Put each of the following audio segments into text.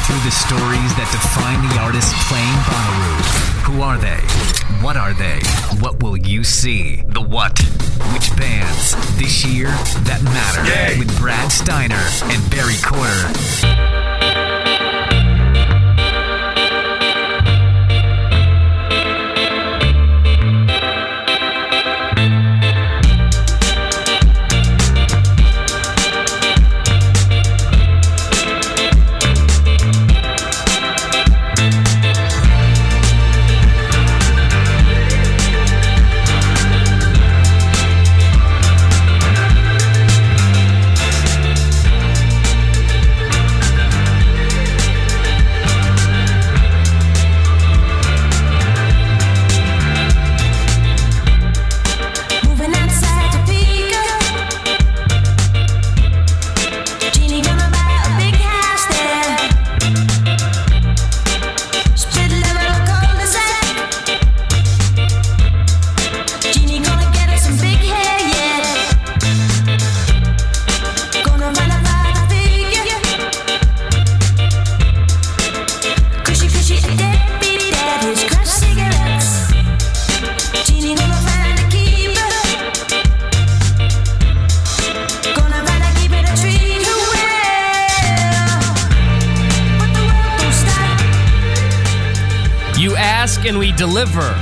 through the stories that define the artists playing Bonnaroo. Who are they? What are they? What will you see? The what? Which bands this year that matter? Yay. With Brad Steiner and Barry Corder. And we deliver.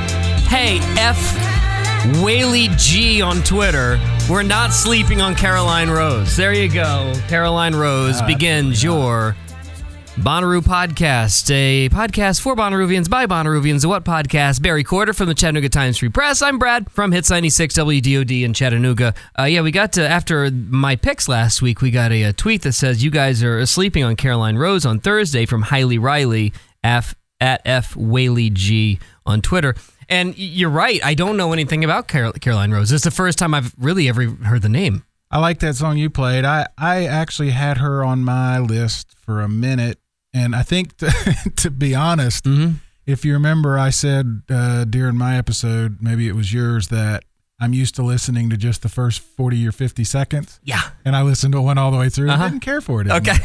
Hey, F. Whaley G on Twitter. We're not sleeping on Caroline Rose. There you go. Caroline Rose begins your Bonnaroo podcast. A podcast for Bonnarovians by Bonnarovians. A what podcast? Barry Corder from the Chattanooga Times Free Press. I'm Brad from Hits 96 WDOD in Chattanooga. We got to, after my picks last week, we got a tweet that says you guys are sleeping on Caroline Rose on Thursday from Hailey Riley, at F. Whaley G on Twitter. And you're right. I don't know anything about Caroline Rose. It's the first time I've really ever heard the name. I like that song you played. I actually had her on my list for a minute. And I think, to be honest, if you remember, I said during my episode, maybe it was yours, that I'm used to listening to just the first 40 or 50 seconds. Yeah. And I listened to one all the way through. I didn't care for it anymore. Okay.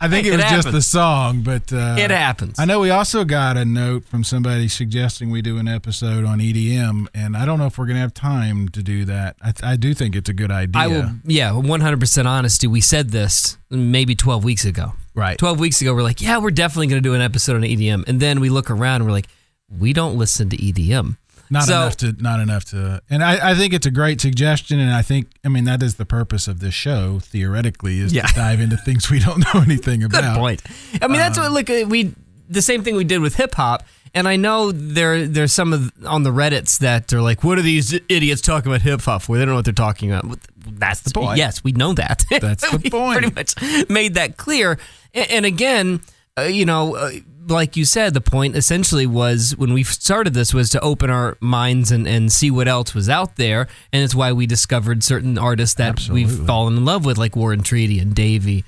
I think it was just the song, but it happens. I know we also got a note from somebody suggesting we do an episode on EDM, and I don't know if we're going to have time to do that. I do think it's a good idea. I will, 100% honesty. We said this maybe 12 weeks ago. Right. 12 weeks ago, we're like, yeah, we're definitely going to do an episode on EDM. And then we look around and we're like, we don't listen to EDM. Not enough to, and I think it's a great suggestion, and that is the purpose of this show, theoretically, is to dive into things we don't know anything about. Good point. That's what, the same thing we did with hip hop, and I know there's some on the Reddits that are like, what are these idiots talking about hip hop for? They don't know what they're talking about. That's the point. Yes, we know that. That's the point. Pretty much made that clear. And again, like you said, the point essentially was, when we started this, was to open our minds and see what else was out there. And it's why we discovered certain artists that we've fallen in love with, like Warren Treaty and Davey.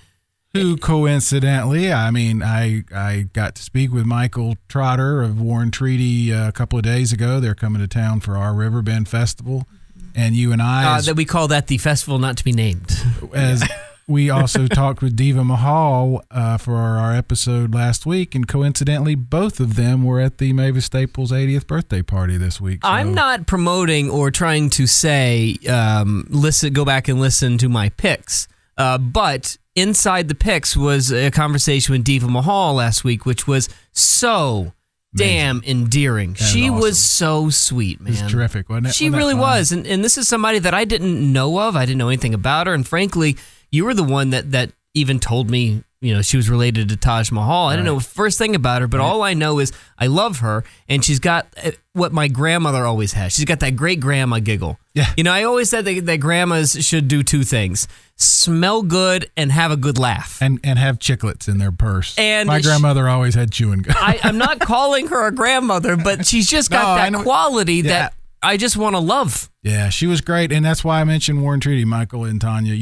Who coincidentally, I got to speak with Michael Trotter of Warren Treaty a couple of days ago. They're coming to town for our Riverbend Festival. And you and I... that we call that the festival not to be named. As we also talked with Diva Mahal for our episode last week, and coincidentally, both of them were at the Mavis Staples' 80th birthday party this week. So. I'm not promoting or trying to say, go back and listen to my picks, but inside the picks was a conversation with Diva Mahal last week, which was so damn endearing. She was so sweet, man. It was terrific, wasn't it? She really was, and this is somebody that I didn't know of. I didn't know anything about her, and frankly, you were the one that even told me, she was related to Taj Mahal. I didn't know the first thing about her, but all I know is I love her, and she's got what my grandmother always has. She's got that great grandma giggle. Yeah. I always said that grandmas should do two things: smell good and have a good laugh. And have chiclets in their purse. And my grandmother always had chewing gum. I'm not calling her a grandmother, but she's just got that quality that I just want to love. Yeah, she was great, and that's why I mentioned Warren Treaty, Michael and Tanya.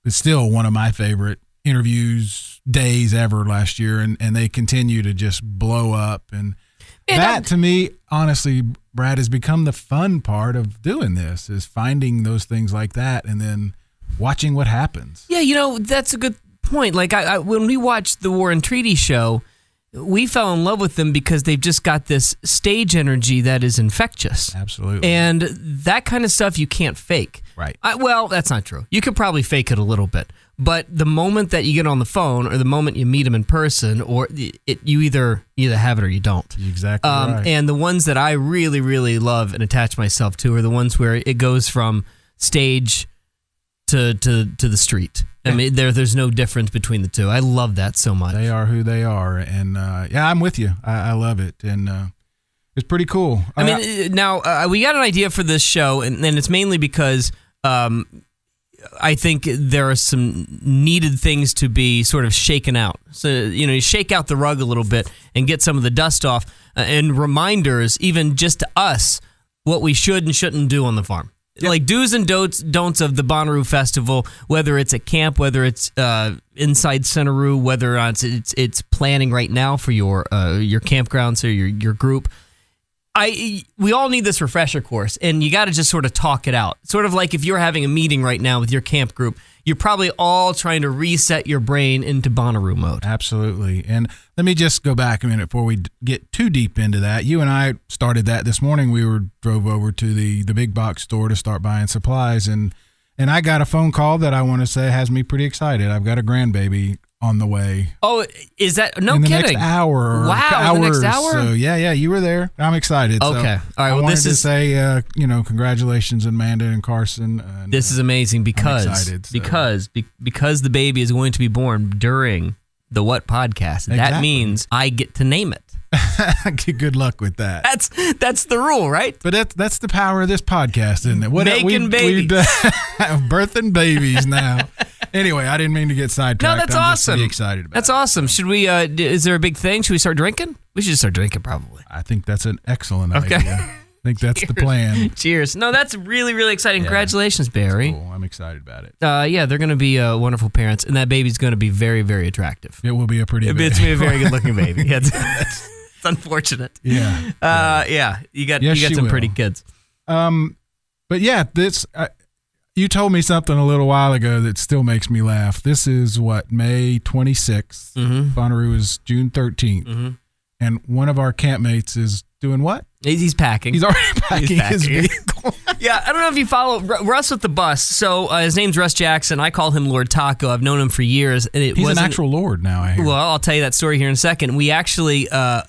It's still one of my favorite interviews days ever last year, and they continue to just blow up. And that, to me, honestly, Brad, has become the fun part of doing this, is finding those things like that and then watching what happens. Yeah, that's a good point. Like when we watched the War and Treaty show, we fell in love with them because they've just got this stage energy that is infectious. Absolutely. And that kind of stuff you can't fake. Right. Well, that's not true. You could probably fake it a little bit. But the moment that you get on the phone or the moment you meet them in person, or you either have it or you don't. Exactly right. And the ones that I really, really love and attach myself to are the ones where it goes from stage to the street. I mean, there's no difference between the two. I love that so much. They are who they are. And yeah, I'm with you. I love it. And it's pretty cool. I mean, now we got an idea for this show, and it's mainly because I think there are some needed things to be sort of shaken out. So, you shake out the rug a little bit and get some of the dust off, and reminders, even just to us, what we should and shouldn't do on the farm. Yep. Like do's and don'ts of the Bonnaroo Festival, whether it's at camp, whether it's inside Bonnaroo, whether it's planning right now for your campgrounds or your group. We all need this refresher course, and you got to just sort of talk it out. Sort of like if you're having a meeting right now with your camp group, you're probably all trying to reset your brain into Bonnaroo mode. Absolutely. And let me just go back a minute before we get too deep into that. You and I started that this morning. We drove over to the big box store to start buying supplies, and I got a phone call that I want to say has me pretty excited. I've got a grandbaby on the way. Oh, is that no in the kidding? Next hour. Wow, in the next hour. So yeah, you were there. I'm excited. Okay, so all right. I well, wanted this to is say, congratulations, Amanda and Carson. And, this is amazing because I'm excited, so. because the baby is going to be born during the What podcast. Exactly. That means I get to name it. Good luck with that. That's the rule, right? But that's the power of this podcast, isn't it? Making babies. Birthing babies now. Anyway, I didn't mean to get sidetracked. No, that's I'm awesome. Just pretty excited about That's it. awesome. Should we? Is there a big thing? Should we start drinking? We should start drinking, probably. I think that's an excellent idea. I think that's the plan. Cheers. No, that's really, really exciting. Yeah. Congratulations, Barry. Cool. I'm excited about it. Yeah, they're going to be wonderful parents, and that baby's going to be very, very attractive. It will be a pretty baby. It's going to be a very good-looking baby. Yeah, it's unfortunate. Yeah. Yeah. You got some pretty kids. But yeah, this you told me something a little while ago that still makes me laugh. This is May 26th. Mm-hmm. Bonnaroo is June 13th. Mm-hmm. And one of our campmates is doing what? He's packing. He's already packing his vehicle. Yeah, I don't know if you follow Russ with the bus. So his name's Russ Jackson. I call him Lord Taco. I've known him for years. And He's an actual lord now, I hear. Well, I'll tell you that story here in a second. We actually, I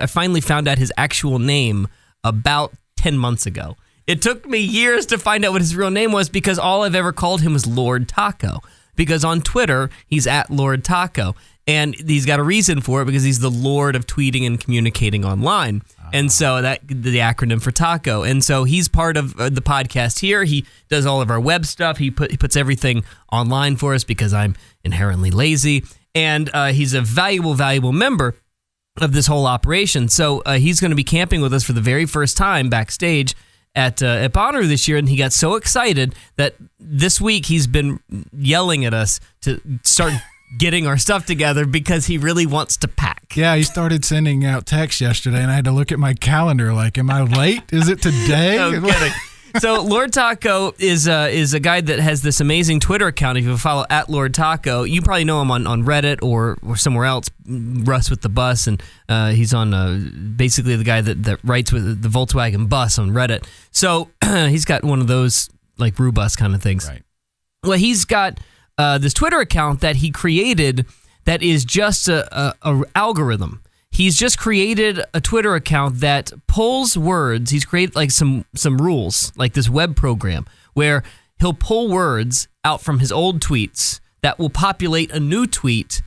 finally found out his actual name about 10 months ago. It took me years to find out what his real name was because all I've ever called him was Lord Taco. Because on Twitter, he's at Lord Taco. And he's got a reason for it because he's the lord of tweeting and communicating online. And so the acronym for Taco. And so he's part of the podcast here. He does all of our web stuff. He puts everything online for us because I'm inherently lazy. And he's a valuable member of this whole operation. So he's going to be camping with us for the very first time backstage at Bonnaroo this year, and he got so excited that this week he's been yelling at us to start getting our stuff together because he really wants to pack. Yeah, he started sending out texts yesterday, and I had to look at my calendar like, am I late? Is it today? No kidding. So Lord Taco is a guy that has this amazing Twitter account. If you follow at Lord Taco, you probably know him on Reddit or somewhere else, Russ with the Bus, and he's on basically the guy that writes with the Volkswagen Bus on Reddit. So he's got one of those like Rubus kind of things. Right. Well, he's got this Twitter account that he created that is just a algorithm. He's just created a Twitter account that pulls words. He's created like some rules, like this web program, where he'll pull words out from his old tweets that will populate a new tweet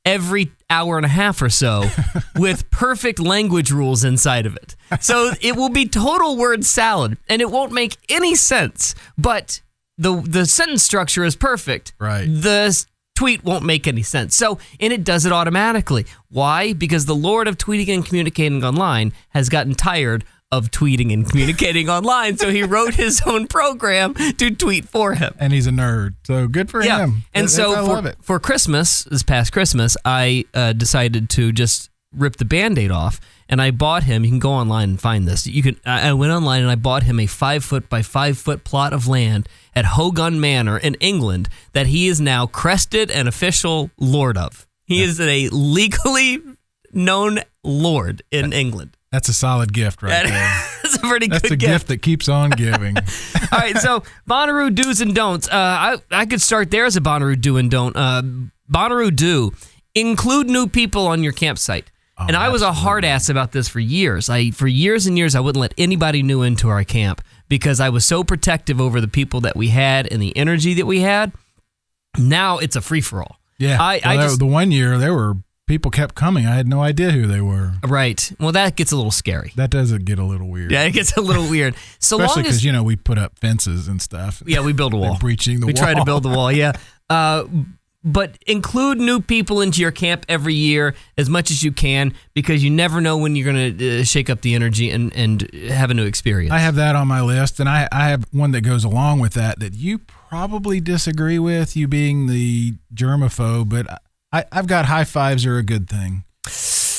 every hour and a half or so with perfect language rules inside of it. So it will be total word salad, and it won't make any sense, but the sentence structure is perfect. Right. The tweet won't make any sense. And it does it automatically. Why? Because the Lord of tweeting and communicating online has gotten tired of tweeting and communicating online, so he wrote his own program to tweet for him. And he's a nerd, so good for him. And I love it. for Christmas, this past Christmas, I decided to just rip the Band-Aid off, and I bought him. You can go online and find this. I went online and I bought him a 5-foot by 5-foot plot of land at Hogun Manor in England that he is now crested and official lord of. He is a legally known lord in England. That's a solid gift right there. That's a pretty good gift. That's a gift that keeps on giving. All right, so Bonnaroo do's and don'ts. I could start there as a Bonnaroo do and don't. Bonnaroo do, include new people on your campsite. And I was a hard ass about this for years. For years and years, I wouldn't let anybody new into our camp because I was so protective over the people that we had and the energy that we had. Now it's a free-for-all. Yeah, the one year there were people kept coming. I had no idea who they were. Right. Well, that gets a little scary. That does get a little weird. Yeah, it gets a little weird. Especially because, we put up fences and stuff. Yeah, we build a wall. Breaching the wall. We try to build the wall, yeah. But include new people into your camp every year as much as you can because you never know when you're going to shake up the energy and have a new experience. I have that on my list, and I have one that goes along with that you probably disagree with, you being the germaphobe, but I've got high fives are a good thing.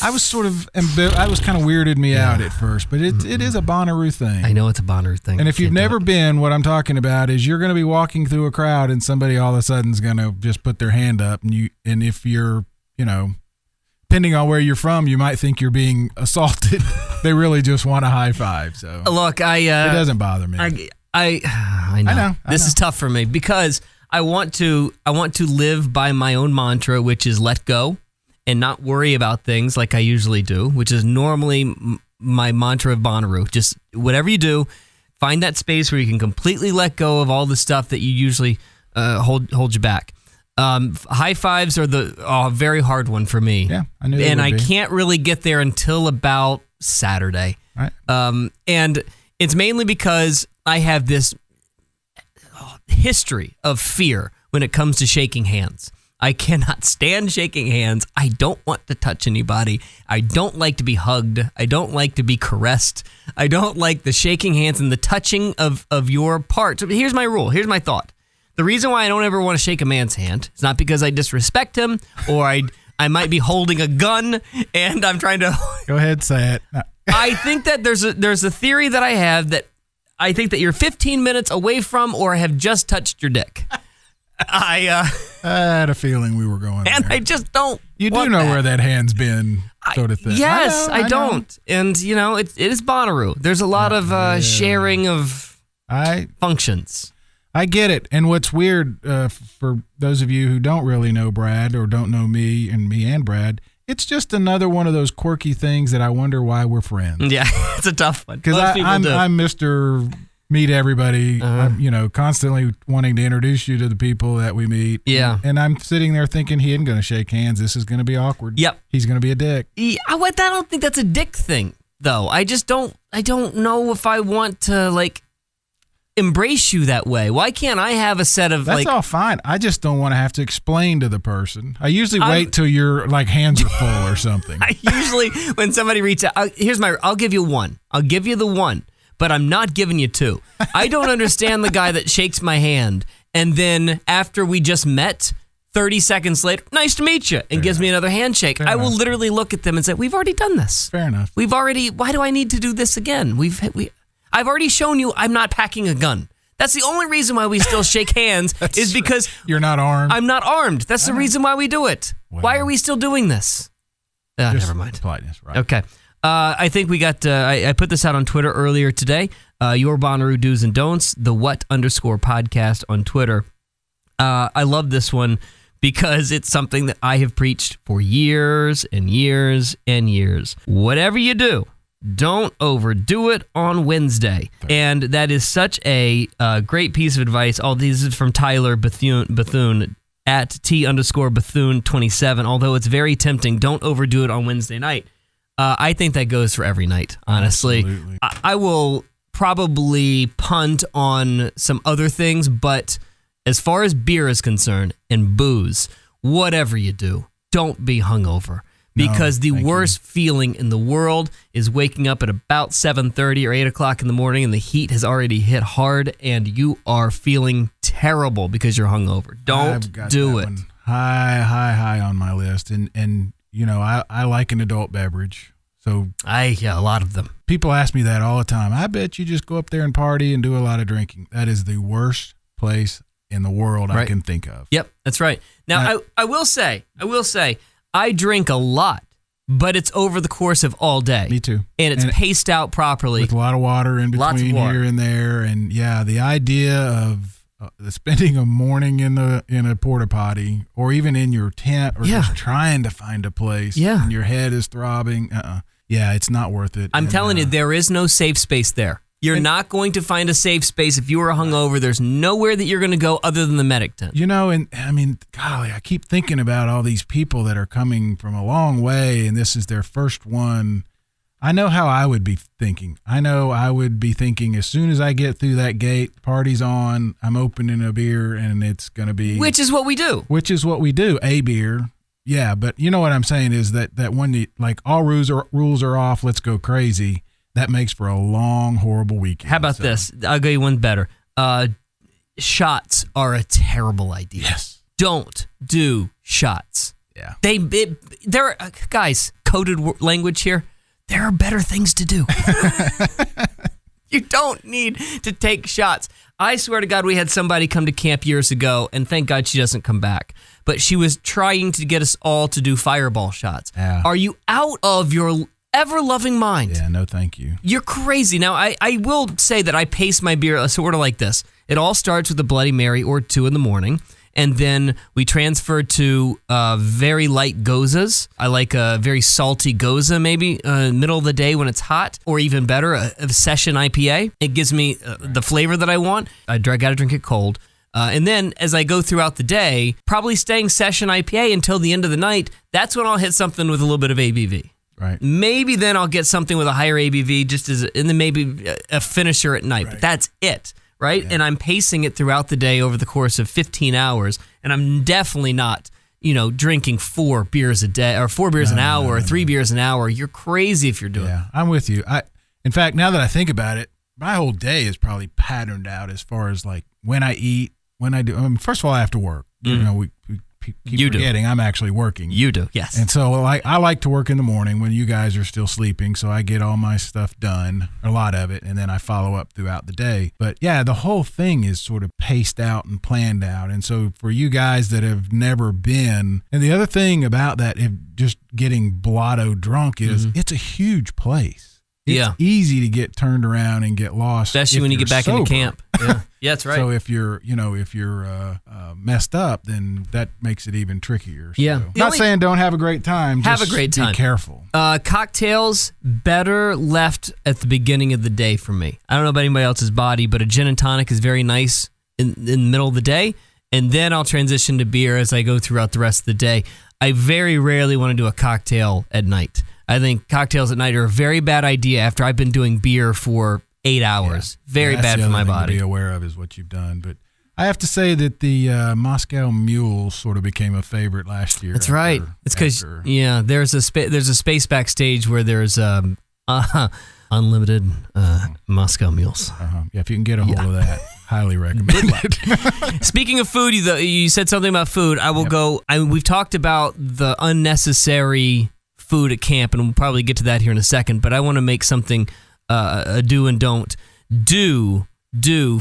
I was kind of weirded me out at first, but it is a Bonnaroo thing. I know it's a Bonnaroo thing. And if you've never been, what I'm talking about is you're going to be walking through a crowd and somebody all of a sudden is going to just put their hand up, and if you're, depending on where you're from, you might think you're being assaulted. They really just want a high five. So look, it doesn't bother me. I know. This is tough for me because I want to live by my own mantra, which is let go and not worry about things like I usually do, which is normally my mantra of Bonnaroo. Just whatever you do, find that space where you can completely let go of all the stuff that you usually hold you back. High fives are a very hard one for me. Yeah, I knew. And I can't really get there until about Saturday. Right. And it's mainly because I have this history of fear when it comes to shaking hands. I cannot stand shaking hands. I don't want to touch anybody. I don't like to be hugged. I don't like to be caressed. I don't like the shaking hands and the touching of your parts. Here's my rule. Here's my thought. The reason why I don't ever want to shake a man's hand is not because I disrespect him or I might be holding a gun and I'm trying to... Go ahead, say it. No. I think that there's a theory that I have that I think that you're 15 minutes away from or have just touched your dick. I had a feeling we were going and there. I just don't. You do know where that hand's been, sort of thing. Yes, I don't. And it is Bonnaroo. There's a lot of sharing of functions. I get it. And what's weird for those of you who don't really know Brad or don't know me and Brad, it's just another one of those quirky things that I wonder why we're friends. Yeah, it's a tough one. Because I'm Mr. Meet everybody. I'm, constantly wanting to introduce you to the people that we meet. Yeah. And I'm sitting there thinking he isn't going to shake hands. This is going to be awkward. Yep. He's going to be a dick. Yeah, I don't think that's a dick thing, though. I don't know if I want to, embrace you that way. Why can't I have a set of, That's all fine. I just don't want to have to explain to the person. I usually wait till your, hands are full or something. I usually, when somebody reaches out, I'll give you one. I'll give you the one. But I'm not giving you two. I don't understand the guy that shakes my hand and then after we just met, 30 seconds later, nice to meet you, and gives me another handshake. I will literally look at them and say, we've already done this. Fair enough. Why do I need to do this again? I've already shown you I'm not packing a gun. That's the only reason why we still shake hands is because you're not armed. I'm not armed. That's the reason why we do it. Well, why are we still doing this? Never mind. Politeness, right? Okay. I think we got, I put this out on Twitter earlier today. Your Bonnaroo do's and don'ts, the _podcast on Twitter. I love this one because it's something that I have preached for years and years and years. Whatever you do, don't overdo it on Wednesday. And that is such a great piece of advice. All these is from Tyler Bethune at T_Bethune27. Although it's very tempting, don't overdo it on Wednesday night. I think that goes for every night, honestly. Absolutely. I will probably punt on some other things, but as far as beer is concerned and booze, whatever you do, don't be hungover. Because the worst feeling in the world is waking up at about 7:30 or 8 o'clock in the morning and the heat has already hit hard and you are feeling terrible because you're hungover. Don't do it. High on my list. And I like an adult beverage. So a lot of them. People ask me that all the time. I bet you just go up there and party and do a lot of drinking. That is the worst place in the world I can think of. Yep, that's right. Now, I will say, I drink a lot, but it's over the course of all day. Me too. And it's paced out properly. With a lot of water in between here and there. And yeah, the idea of spending a morning in a porta potty or even in your tent or just trying to find a place and your head is throbbing. Yeah, it's not worth it. I'm telling you, there is no safe space there. You're not going to find a safe space if you are hungover. There's nowhere that you're going to go other than the medic tent. And I mean, golly, I keep thinking about all these people that are coming from a long way, and this is their first one. I know how I would be thinking. I know I would be thinking as soon as I get through that gate, party's on, I'm opening a beer, and it's going to be... Which is what we do. A beer. Yeah, but you know what I'm saying is that when all rules are off, let's go crazy. That makes for a long, horrible weekend. How about this? I'll go you one better. Shots are a terrible idea. Yes. Don't do shots. Yeah. There are, guys, coded language here. There are better things to do. You don't need to take shots. I swear to God, we had somebody come to camp years ago, and thank God she doesn't come back. But she was trying to get us all to do fireball shots. Yeah. Are you out of your ever-loving mind? Yeah, no thank you. You're crazy. Now, I will say that I pace my beer sort of like this. It all starts with a Bloody Mary or 2 in the morning, and then we transfer to very light gozas. I like a very salty goza maybe middle of the day when it's hot, or even better, a session IPA. It gives me the flavor that I want. I got to drink it cold. And then as I go throughout the day, probably staying session IPA until the end of the night, that's when I'll hit something with a little bit of ABV. Right. Maybe then I'll get something with a higher ABV and then maybe a finisher at night. Right. But that's it, right? Yeah. And I'm pacing it throughout the day over the course of 15 hours, and I'm definitely not, drinking 4 beers a day or 4 beers an hour or 3 beers an hour. You're crazy if you're doing that. I'm with you. In fact, now that I think about it, my whole day is probably patterned out as far as like when I eat, when I do. I mean, first of all, I have to work. We keep forgetting I'm actually working. You do, yes. And so I like to work in the morning when you guys are still sleeping, so I get all my stuff done, a lot of it, and then I follow up throughout the day. But yeah, the whole thing is sort of paced out and planned out. And so for you guys that have never been, and the other thing about that, if just getting blotto drunk is it's a huge place. It's easy to get turned around and get lost, especially when you get back sober. Into camp. Yeah, that's right. So if you're messed up, then that makes it even trickier. So. Yeah. Not saying don't have a great time. Have a great time. Be careful. Cocktails better left at the beginning of the day for me. I don't know about anybody else's body, but a gin and tonic is very nice in the middle of the day, and then I'll transition to beer as I go throughout the rest of the day. I very rarely want to do a cocktail at night. I think cocktails at night are a very bad idea after I've been doing beer for 8 hours. Yeah. Very bad for my body. To be aware of is what you've done. But I have to say that the Moscow Mule sort of became a favorite last year. That's right. It's because there's a space backstage where there's unlimited Moscow Mules. Yeah, if you can get a hold of that, highly recommend it. Speaking of food, you said something about food. I will go. We've talked about the unnecessary food at camp, and we'll probably get to that here in a second, but I want to make something a do and don't. Do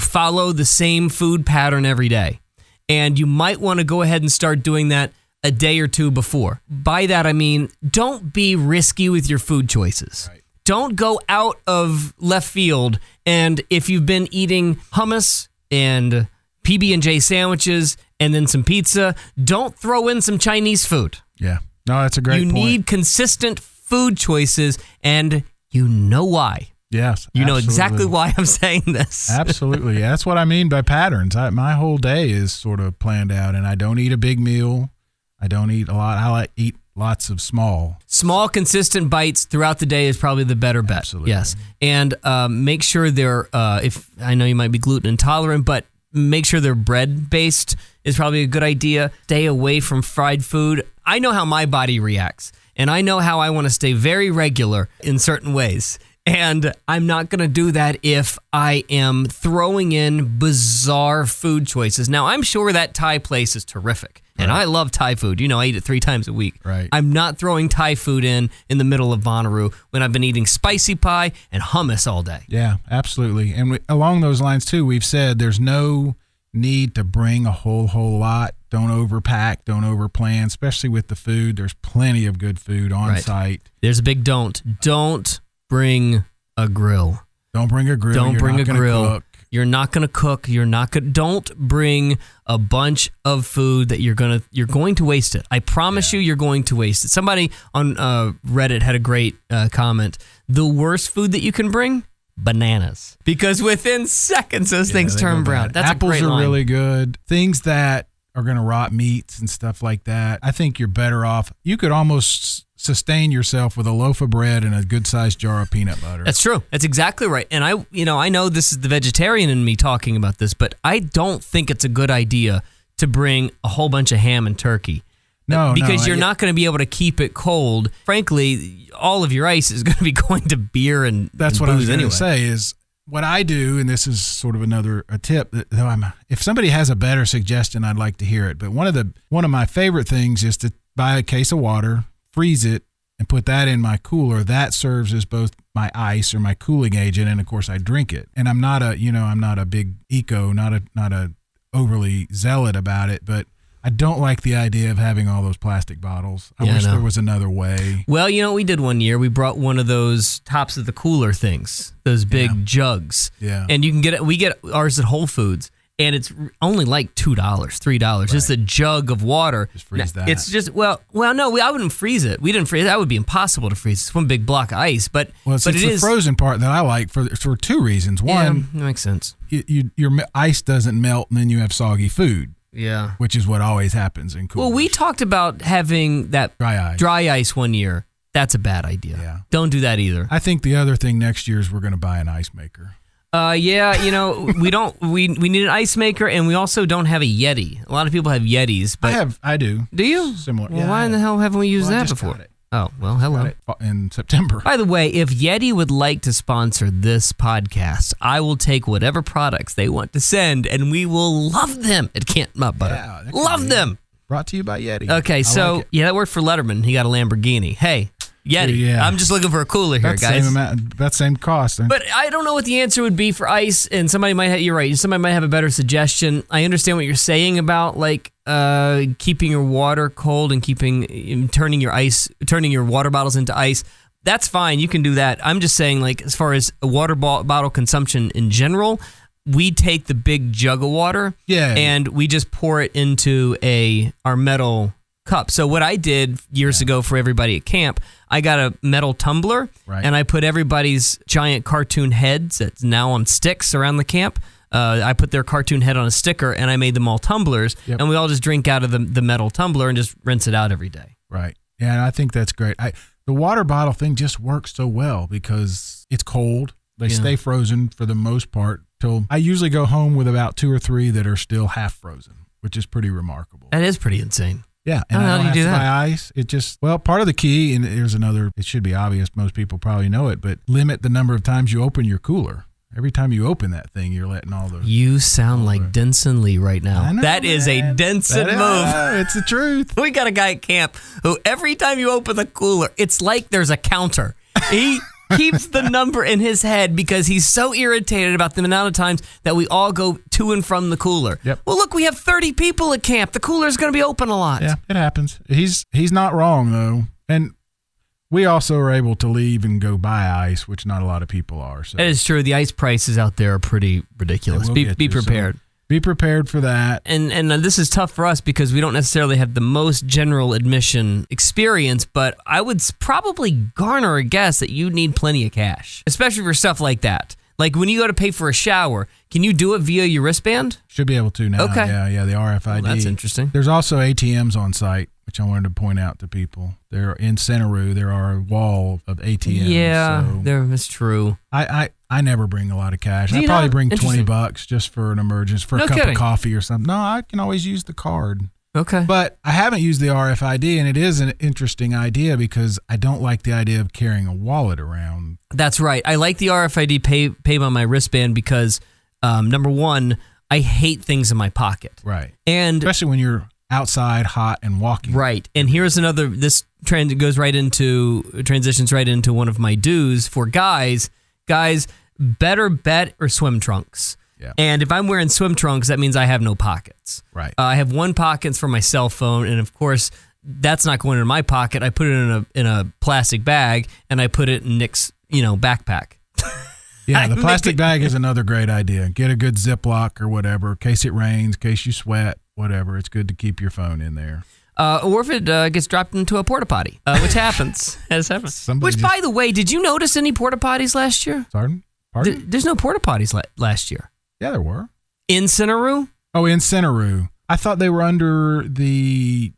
follow the same food pattern every day. And you might want to go ahead and start doing that a day or two before. By that, I mean, don't be risky with your food choices. Right. Don't go out of left field, and if you've been eating hummus and PB&J sandwiches and then some pizza, don't throw in some Chinese food. Yeah. No, that's a great point. You need consistent food choices, and you know why. Yes, you know exactly why I'm saying this. Absolutely. Yeah, that's what I mean by patterns. My whole day is sort of planned out, and I don't eat a big meal. I don't eat a lot. I eat lots of small, consistent bites throughout the day is probably the better bet. Absolutely. Yes, and make sure they're. If I know you might be gluten intolerant, but make sure they're bread based is probably a good idea. Stay away from fried food. I know how my body reacts, and I know how I want to stay very regular in certain ways. And I'm not going to do that if I am throwing in bizarre food choices. Now, I'm sure that Thai place is terrific, And I love Thai food. I eat it 3 times a week. Right. I'm not throwing Thai food in the middle of Bonnaroo when I've been eating spicy pie and hummus all day. Yeah, absolutely. And along those lines, too, we've said there's no need to bring a whole lot. Don't overpack, don't overplan, especially with the food. There's plenty of good food on site. There's a big don't. Don't bring a grill. Don't bring a grill. Don't bring a grill. Cook. You're not going to cook. Don't bring a bunch of food that you're going to waste it. I promise you're going to waste it. Somebody on Reddit had a great comment. The worst food that you can bring? Bananas. Because within seconds, those things turn brown. That's Apples a great line. are really good. Things that are going to rot meats and stuff like that. I think you're better off. You could almost sustain yourself with a loaf of bread and a good-sized jar of peanut butter. That's true. That's exactly right. And I know this is the vegetarian in me talking about this, but I don't think it's a good idea to bring a whole bunch of ham and turkey. No, because you're not going to be able to keep it cold. Frankly, all of your ice is going to be going to beer and that's and what I was booze going anyway. to say is what I do, and this is sort of a tip. If somebody has a better suggestion, I'd like to hear it. But one of my favorite things is to buy a case of water, freeze it, and put that in my cooler. That serves as both my ice or my cooling agent, and of course I drink it. And I'm not a big eco, not a overly zealot about it, but I don't like the idea of having all those plastic bottles. I wish there was another way. Well, what we did one year? We brought one of those tops of the cooler things, those big jugs. Yeah. And you can get it. We get ours at Whole Foods, and it's only like $2, $3. Just a jug of water. Just freeze that. It's just no. I wouldn't freeze it. We didn't freeze it. That would be impossible to freeze. It's one big block of ice. But it's the frozen part that I like for 2 reasons. One, that makes sense. Your ice doesn't melt, and then you have soggy food. Yeah. Which is what always happens in coolers. Well, we talked about having that dry ice one year. That's a bad idea. Yeah. Don't do that either. I think the other thing next year is we're going to buy an ice maker. We don't. We need an ice maker, and we also don't have a Yeti. A lot of people have Yetis, but I do. Do you? Similar. Well, why in the hell haven't we used that I just before? got it. Oh, well, hello. Got it in September. By the way, if Yeti would like to sponsor this podcast, I will take whatever products they want to send, and we will love them. It can't nut butter. Yeah, love them. Brought to you by Yeti. Okay, so that worked for Letterman. He got a Lamborghini. Hey, Yeti. Yeah. I'm just looking for a cooler here, guys. That same cost. But I don't know what the answer would be for ice, and you're right. Somebody might have a better suggestion. I understand what you're saying about keeping your water cold and turning your water bottles into ice. That's fine. You can do that. I'm just saying, as far as a water bottle consumption in general, we take the big jug of water and we just pour it into our metal cup. So what I did years ago for everybody at camp, I got a metal tumbler and I put everybody's giant cartoon heads that's now on sticks around the camp. I put their cartoon head on a sticker and I made them all tumblers and we all just drink out of the metal tumbler and just rinse it out every day. Right. Yeah, and I think that's great. The water bottle thing just works so well because it's cold. They stay frozen for the most part till I usually go home with about 2 or 3 that are still half frozen, which is pretty remarkable. That is pretty insane. Yeah, and how do you do that? Buy ice. It just part of the key, and here's another. It should be obvious. Most people probably know it, but limit the number of times you open your cooler. Every time you open that thing, you're letting all those. You sound like Denson Lee right now. I know, that is a Denson move. It's the truth. We got a guy at camp who every time you open the cooler, it's like there's a counter. He keeps the number in his head because he's so irritated about the amount of times that we all go to and from the cooler. Yep. Well, look, we have 30 people at camp. The cooler's going to be open a lot. Yeah, it happens. He's not wrong, though. And we also are able to leave and go buy ice, which not a lot of people are. So. That is true. The ice prices out there are pretty ridiculous. Be prepared. So be prepared for that. And this is tough for us because we don't necessarily have the most general admission experience, but I would probably garner a guess that you need plenty of cash, especially for stuff like that. Like when you go to pay for a shower, can you do it via your wristband? Should be able to now. Okay. Yeah, the RFID. Well, that's interesting. There's also ATMs on site, which I wanted to point out to people. There in Bonnaroo, there are a wall of ATMs. Yeah, so that's true. I never bring a lot of cash. I probably bring $20 just for an emergency, for a cup of coffee or something. No, I can always use the card. Okay. But I haven't used the RFID, and it is an interesting idea because I don't like the idea of carrying a wallet around. That's right. I like the RFID pay by my wristband because, number one, I hate things in my pocket. Right. And especially when you're outside, hot, and walking. Right. And here's another, this transitions right into one of my do's for guys. Guys, better bet or swim trunks. Yeah. And if I'm wearing swim trunks, that means I have no pockets. Right. I have one pocket for my cell phone, and of course, that's not going in my pocket. I put it in a plastic bag, and I put it in Nick's, backpack. Yeah, the plastic bag is another great idea. Get a good Ziploc or whatever, in case it rains, in case you sweat, whatever. It's good to keep your phone in there. Or if it gets dropped into a porta potty, which happens. Has happened. By the way, did you notice any porta potties last year? Pardon? There's no porta potties last year. Yeah, there were. In Bonnaroo? Oh, in Bonnaroo. I thought they were under the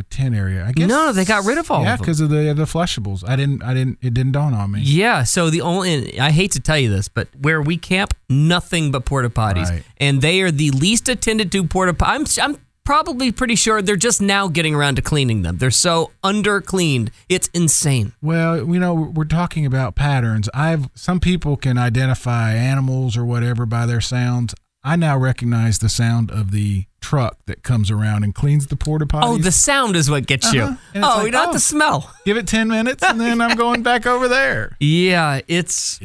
tent area. I guess. No, they got rid of all of them. Yeah, because of the flushables. It didn't dawn on me. Yeah, so I hate to tell you this, but where we camp, nothing but porta potties. Right. And they are the least attended to porta potties. I'm probably pretty sure they're just now getting around to cleaning them. They're so under-cleaned. It's insane. Well, we're talking about patterns. Some people can identify animals or whatever by their sounds. I now recognize the sound of the truck that comes around and cleans the porta potties. Oh, the sound is what gets you. Oh, not the smell. Give it 10 minutes and then I'm going back over there. Yeah, it's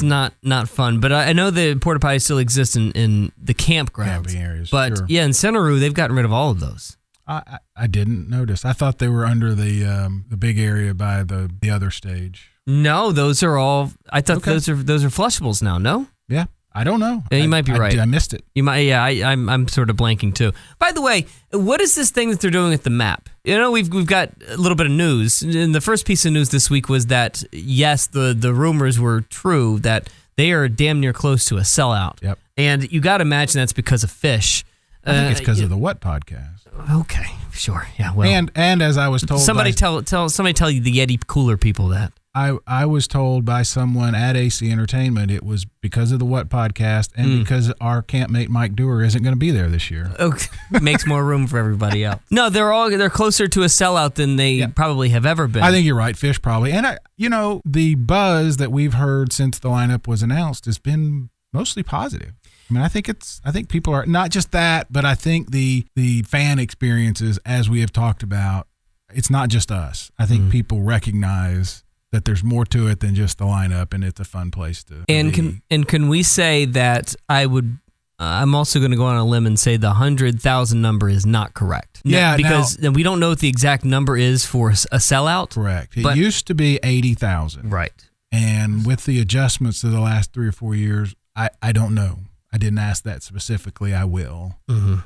not fun. But I know the porta potties still exist in the campgrounds. Camping areas, but sure. Yeah, in Bonnaroo, they've gotten rid of all of those. I didn't notice. I thought they were under the big area by the other stage. No, those are all. I thought those are flushables now. No. Yeah. I don't know. Yeah, you might be right. I missed it. You might. Yeah, I'm sort of blanking too. By the way, what is this thing that they're doing at the map? We've got a little bit of news. And the first piece of news this week was that yes, the rumors were true that they are damn near close to a sellout. Yep. And you got to imagine that's because of fish. I think it's because of the What podcast. Okay, sure. Yeah. Well. And as I was told, somebody tell you the Yeti cooler people that. I was told by someone at AC Entertainment it was because of the What podcast and because our campmate Mike Dewar isn't going to be there this year. Okay. Makes more room for everybody else. No, they're closer to a sellout than they probably have ever been. I think you're right, fish probably. And the buzz that we've heard since the lineup was announced has been mostly positive. I mean, I think people are not just that, but I think the fan experiences, as we have talked about, it's not just us. I think people recognize that there's more to it than just the lineup, and it's a fun place to be. Can we say that I'm also going to go on a limb and say the 100,000 number is not correct. Yeah, because we don't know what the exact number is for a sellout. Correct. It used to be 80,000. Right. And with the adjustments of the last 3 or 4 years, I don't know. I didn't ask that specifically. I will. Mm-hmm.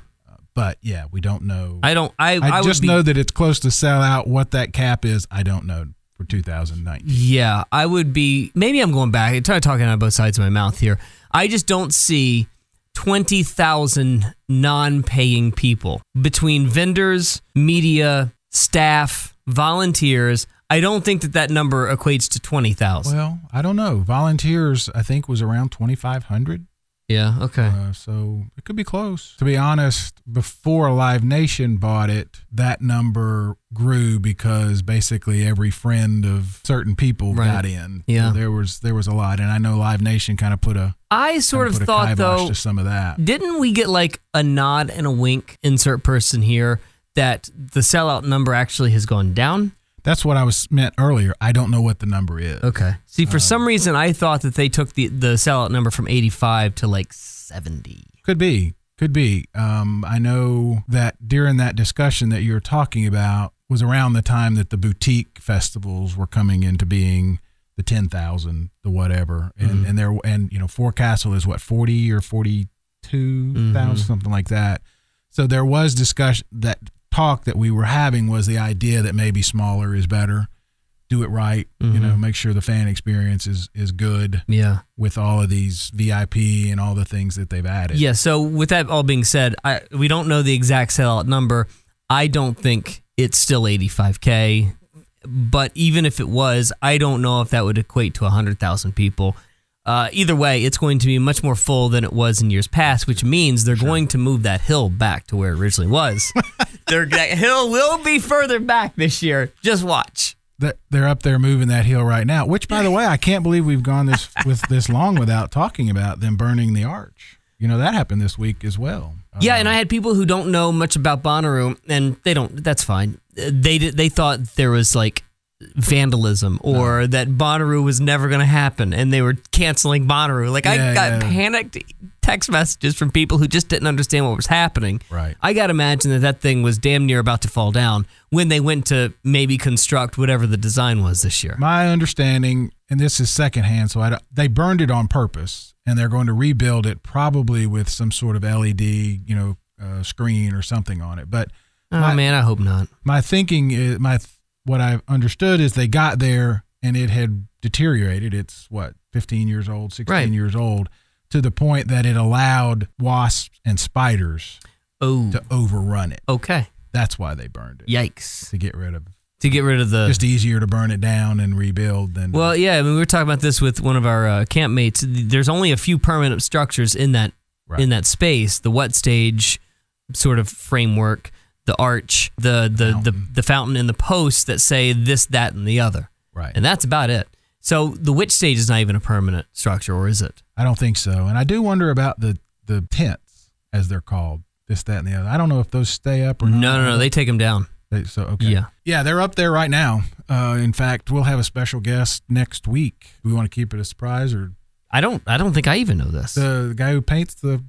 But yeah, we don't know. I just know that it's close to sell out. What that cap is, I don't know for 2019. Yeah, I would be. Maybe I'm going back. I'm talking out of both sides of my mouth here. I just don't see 20,000 non-paying people between vendors, media, staff, volunteers. I don't think that number equates to 20,000. Well, I don't know. Volunteers, I think, was around 2,500. Yeah, okay. So it could be close. To be honest, before Live Nation bought it, that number grew because basically every friend of certain people got in. Yeah. So there was a lot, and I know Live Nation kind of put a thought though to some of that. Didn't we get like a nod and a wink, insert person here, that the sellout number actually has gone down? That's what I meant earlier. I don't know what the number is. Okay. See, for some reason, I thought that they took the sellout number from 85 to like 70. Could be. I know that during that discussion that you're talking about was around the time that the boutique festivals were coming into being, the 10,000, the whatever, and Forecastle is what, 40 or 42,000, something like that. So there was discussion talk that we were having was the idea that maybe smaller is better. Do it right, make sure the fan experience is good. Yeah. With all of these VIP and all the things that they've added. Yeah. So with that all being said, we don't know the exact sellout number. I don't think it's still 85K, but even if it was, I don't know if that would equate to 100,000 people. Either way, it's going to be much more full than it was in years past, which means they're going to move that hill back to where it originally was. That hill will be further back this year. Just watch. They're up there moving that hill right now, which, by the way, I can't believe we've gone this long without talking about them burning the arch. that happened this week as well. Yeah, and I had people who don't know much about Bonnaroo, and they don't. That's fine. They thought there was like vandalism or that Bonnaroo was never going to happen, and they were canceling Bonnaroo. Like I got panicked text messages from people who just didn't understand what was happening. Right. I got to imagine that thing was damn near about to fall down when they went to maybe construct whatever the design was this year. My understanding, and this is secondhand, so they burned it on purpose, and they're going to rebuild it probably with some sort of LED, screen or something on it. But man, I hope not. My thinking is what I've understood is they got there and it had deteriorated. It's 15 years old, 16 years old, to the point that it allowed wasps and spiders to overrun it. Okay. That's why they burned it. Yikes. To get rid of the... Just easier to burn it down and rebuild than... Well, yeah, I mean, we were talking about this with one of our campmates. There's only a few permanent structures in that space. The wet stage sort of framework, the arch, the fountain, and the posts that say this, that, and the other. Right. And that's about it. So the witch stage is not even a permanent structure, or is it? I don't think so. And I do wonder about the tents, as they're called, this, that, and the other. I don't know if those stay up or not. No, they take them down. Okay. Yeah, they're up there right now. In fact, we'll have a special guest next week. Do we want to keep it a surprise, or I don't think I even know this. The guy who paints the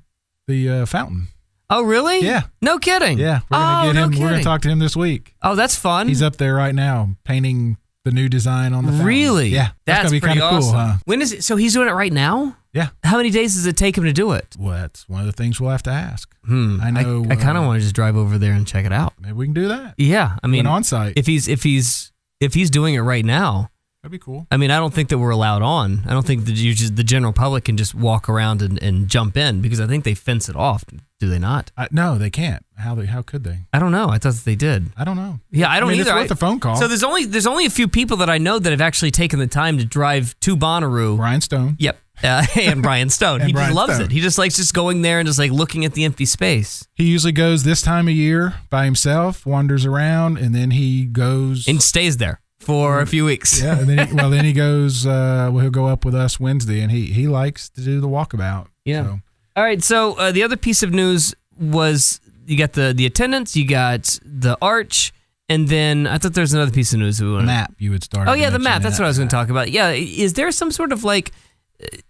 fountain. Oh, really? Yeah. No kidding. Yeah, we're gonna get him. Kidding. We're gonna talk to him this week. Oh, that's fun. He's up there right now painting the new design on the fountain. Really? Yeah. That's gonna be kind of awesome. cool, huh? When is it? So he's doing it right now? Yeah. How many days does it take him to do it? Well, that's one of the things we'll have to ask. I know. I kind of want to just drive over there and check it out. Maybe we can do that. Yeah, I mean, on site. If he's doing it right now, that'd be cool. I mean, I don't think that we're allowed on. I don't think that the general public can just walk around and jump in, because I think they fence it off. Do they not? No, they can't. How could they? I don't know. I thought that they did. I don't know. Yeah, I don't either. It's worth a phone call. So there's only a few people that I know that have actually taken the time to drive to Bonnaroo. Brian Stone. Yep. And Brian Stone. He just loves Stone. it. He just likes just going there and just like looking at the empty space. He usually goes this time of year by himself, wanders around, and then he goes and stays there for a few weeks. Yeah, and then he goes. He'll go up with us Wednesday, and he likes to do the walkabout. Yeah. So. All right. So the other piece of news was you got the attendance, you got the arch, and then I thought there's another piece of news. Map you would start. Oh yeah, the map. That's what I was going to talk about. Yeah. Is there some sort of like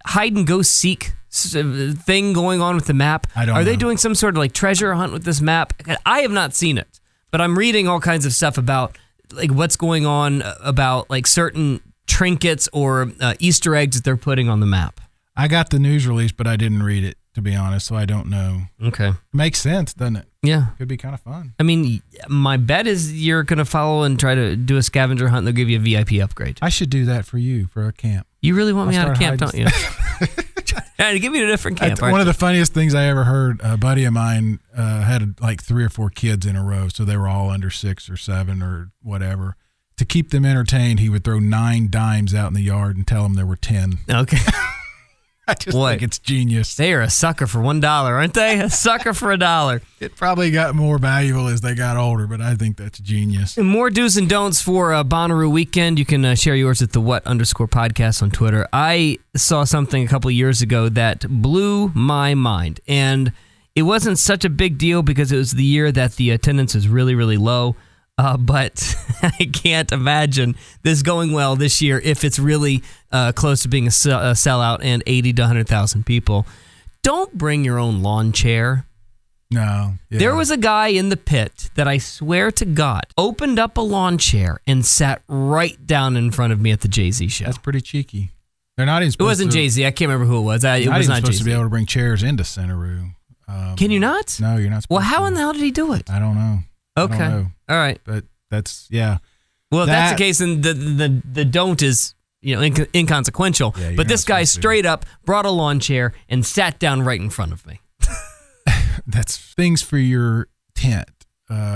hide and go seek thing going on with the map? Are they doing some sort of like treasure hunt with this map? I have not seen it, but I'm reading all kinds of stuff about like what's going on about like certain trinkets or Easter eggs that they're putting on the map. I got the news release, but I didn't read it, to be honest, so I don't know. Okay. Makes sense, doesn't it? Yeah. Could be kind of fun. I mean, my bet is you're going to follow and try to do a scavenger hunt and they'll give you a VIP upgrade. I should do that for you for a camp. You really want me out of camp, don't you? Yeah, give me a different camp. One of the funniest things I ever heard, a buddy of mine had like 3 or 4 kids in a row, so they were all under 6 or 7 or whatever. To keep them entertained, he would throw 9 dimes out in the yard and tell them there were 10. Okay. I just think it's genius. They are a sucker for $1, aren't they? A sucker for $1. It probably got more valuable as they got older, but I think that's genius. And more do's and don'ts for Bonnaroo weekend. You can share yours at the _podcast on Twitter. I saw something a couple of years ago that blew my mind. And it wasn't such a big deal because it was the year that the attendance is really, really low. But I can't imagine this going well this year if it's really close to being a sellout and 80 to 100,000 people. Don't bring your own lawn chair. No. Yeah. There was a guy in the pit that I swear to God opened up a lawn chair and sat right down in front of me at the Jay-Z show. That's pretty cheeky. They're not even supposed It wasn't Jay-Z. I can't remember who it was. It was not supposed Jay-Z. to be able to bring chairs into Bonnaroo. Can you not? No, you're not supposed Well, how to. in the hell did he do it? I don't know. Okay. I don't know. All right. But that's, yeah. Well, if that's the case, then the don't is inconsequential. Yeah, but this guy straight up brought a lawn chair and sat down right in front of me. That's things for your tent,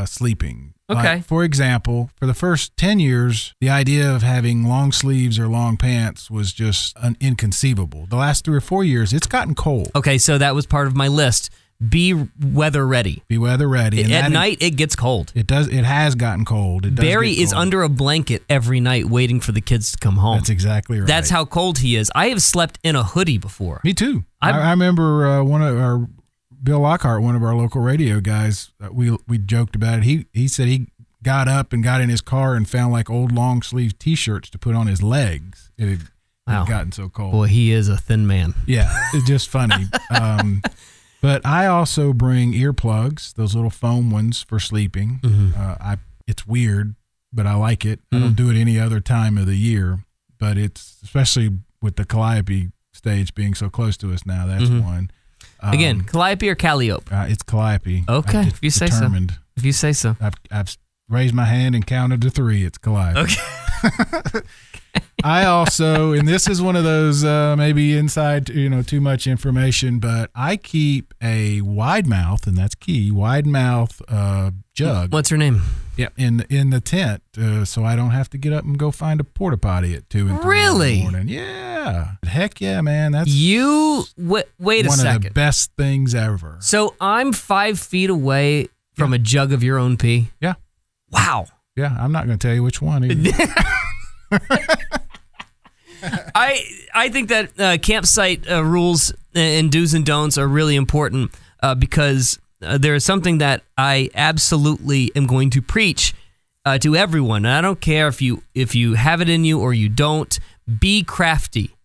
sleeping. Okay. Like, for example, for the first 10 years, the idea of having long sleeves or long pants was just inconceivable. The last 3 or 4 years, it's gotten cold. Okay, so that was part of my list. be weather ready. Be weather ready. At night, it gets cold. It does. It has gotten cold. Barry is under a blanket every night waiting for the kids to come home. That's exactly right. That's how cold he is. I have slept in a hoodie before. Me too. I remember one of our Bill Lockhart, one of our local radio guys. We joked about it. He said he got up and got in his car and found like old long sleeve T-shirts to put on his legs. It had gotten so cold. Boy, he is a thin man. Yeah, it's just funny. But I also bring earplugs, those little foam ones for sleeping. Mm-hmm. It's weird, but I like it. I don't do it any other time of the year, but it's especially with the Calliope stage being so close to us now. That's one. Again, Calliope or Calliope? It's Calliope. Okay, if you say so. If you say so. I've raised my hand and counted to 3. It's Calliope. Okay. I also, and this is one of those maybe inside, too much information, but I keep a wide mouth, and that's key, wide mouth jug. What's her name? Yeah, in the tent, so I don't have to get up and go find a porta potty at 2 and 3 in the morning. Yeah, heck yeah, man. That's wait a second. One of the best things ever. So I'm 5 feet away from a jug of your own pee. Yeah. Wow. Yeah, I'm not going to tell you which one either. I think that campsite rules and do's and don'ts are really important because there is something that I absolutely am going to preach to everyone. And I don't care if you have it in you or you don't. Be crafty.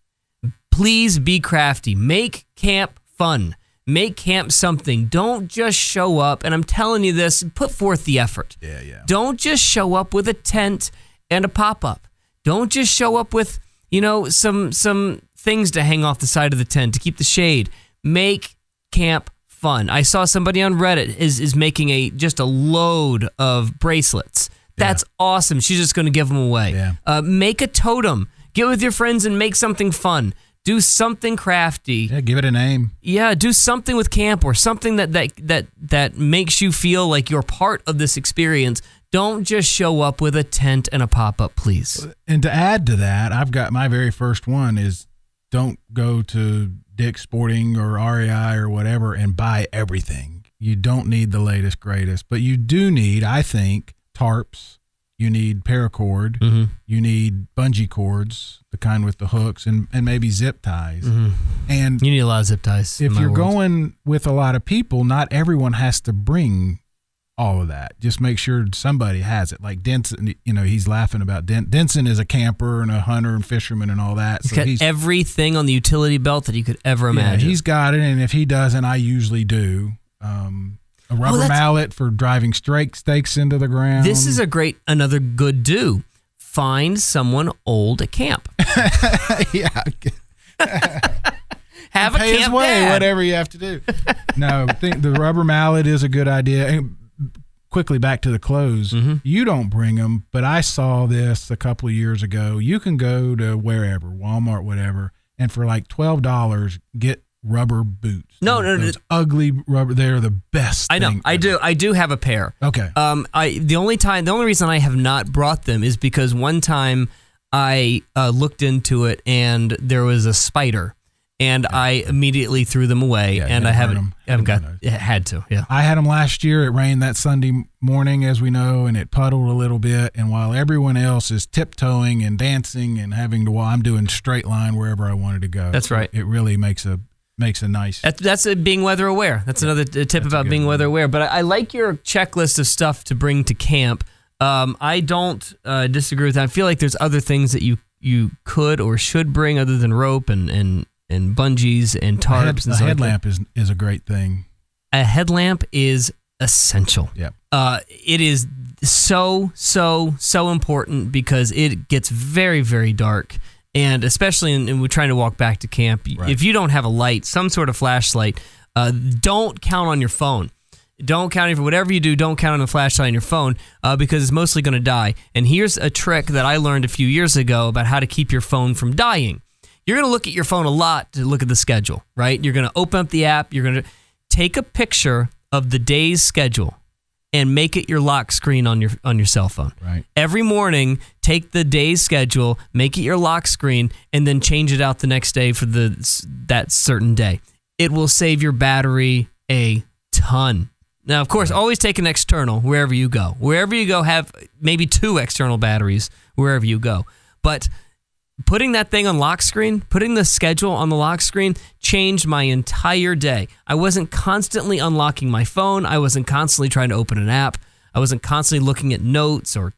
Please be crafty. Make camp fun. Make camp something. Don't just show up. And I'm telling you this, put forth the effort. Yeah. Don't just show up with a tent and a pop-up. Don't just show up with, some things to hang off the side of the tent to keep the shade. Make camp fun. I saw somebody on Reddit is making just a load of bracelets. That's awesome. She's just going to give them away. Yeah. Make a totem. Get with your friends and make something fun. Do something crafty. Yeah, give it a name. Yeah, do something with camp or something that makes you feel like you're part of this experience. Don't just show up with a tent and a pop-up, please. And to add to that, I've got my very first one is don't go to Dick's Sporting or REI or whatever and buy everything. You don't need the latest, greatest, but you do need, I think, tarps. You need paracord. Mm-hmm. You need bungee cords, the kind with the hooks, and maybe zip ties. Mm-hmm. And you need a lot of zip ties. If you're going with a lot of people, not everyone has to bring all of that. Just make sure somebody has it. Like Denson, he's laughing about Denson is a camper and a hunter and fisherman and all that. He's got everything on the utility belt that you could ever imagine. Yeah, he's got it, and if he doesn't, I usually do. A rubber mallet for driving stakes into the ground. This is another good do. Find someone old at camp. Yeah. Have a camp dad. Whatever you have to do. No, I think the rubber mallet is a good idea. And quickly back to the clothes. Mm-hmm. You don't bring them, but I saw this a couple of years ago. You can go to wherever, Walmart, whatever, and for like $12 get rubber boots. No. Those ugly rubber. They're the best. I know. I do have a pair. Okay. The only reason I have not brought them is because one time I looked into it and there was a spider, and I immediately threw them away. Yeah, and I haven't had to. Yeah. I had them last year. It rained that Sunday morning, as we know, and it puddled a little bit. And while everyone else is tiptoeing and dancing and having to, I'm doing straight line wherever I wanted to go. That's right. It really makes a nice. That's being weather aware. That's another tip about being weather aware. But I like your checklist of stuff to bring to camp. I don't disagree with that. I feel like there's other things that you could or should bring other than rope and bungees and tarps. A headlamp is a great thing. A headlamp is essential. Yeah. It is so important because it gets very, very dark. And especially when we're trying to walk back to camp, right. If you don't have a light, some sort of flashlight, don't count on your phone. Don't count on whatever you do. Don't count on the flashlight on your phone because it's mostly going to die. And here's a trick that I learned a few years ago about how to keep your phone from dying. You're going to look at your phone a lot to look at the schedule, right? You're going to open up the app. You're going to take a picture of the day's schedule and make it your lock screen on your cell phone. Right. Every morning, take the day's schedule, make it your lock screen, and then change it out the next day for that certain day. It will save your battery a ton. Now, of course, always take an external wherever you go. Wherever you go, have maybe 2 external batteries wherever you go. But putting that thing on lock screen, putting the schedule on the lock screen changed my entire day. I wasn't constantly unlocking my phone. I wasn't constantly trying to open an app. I wasn't constantly looking at notes or...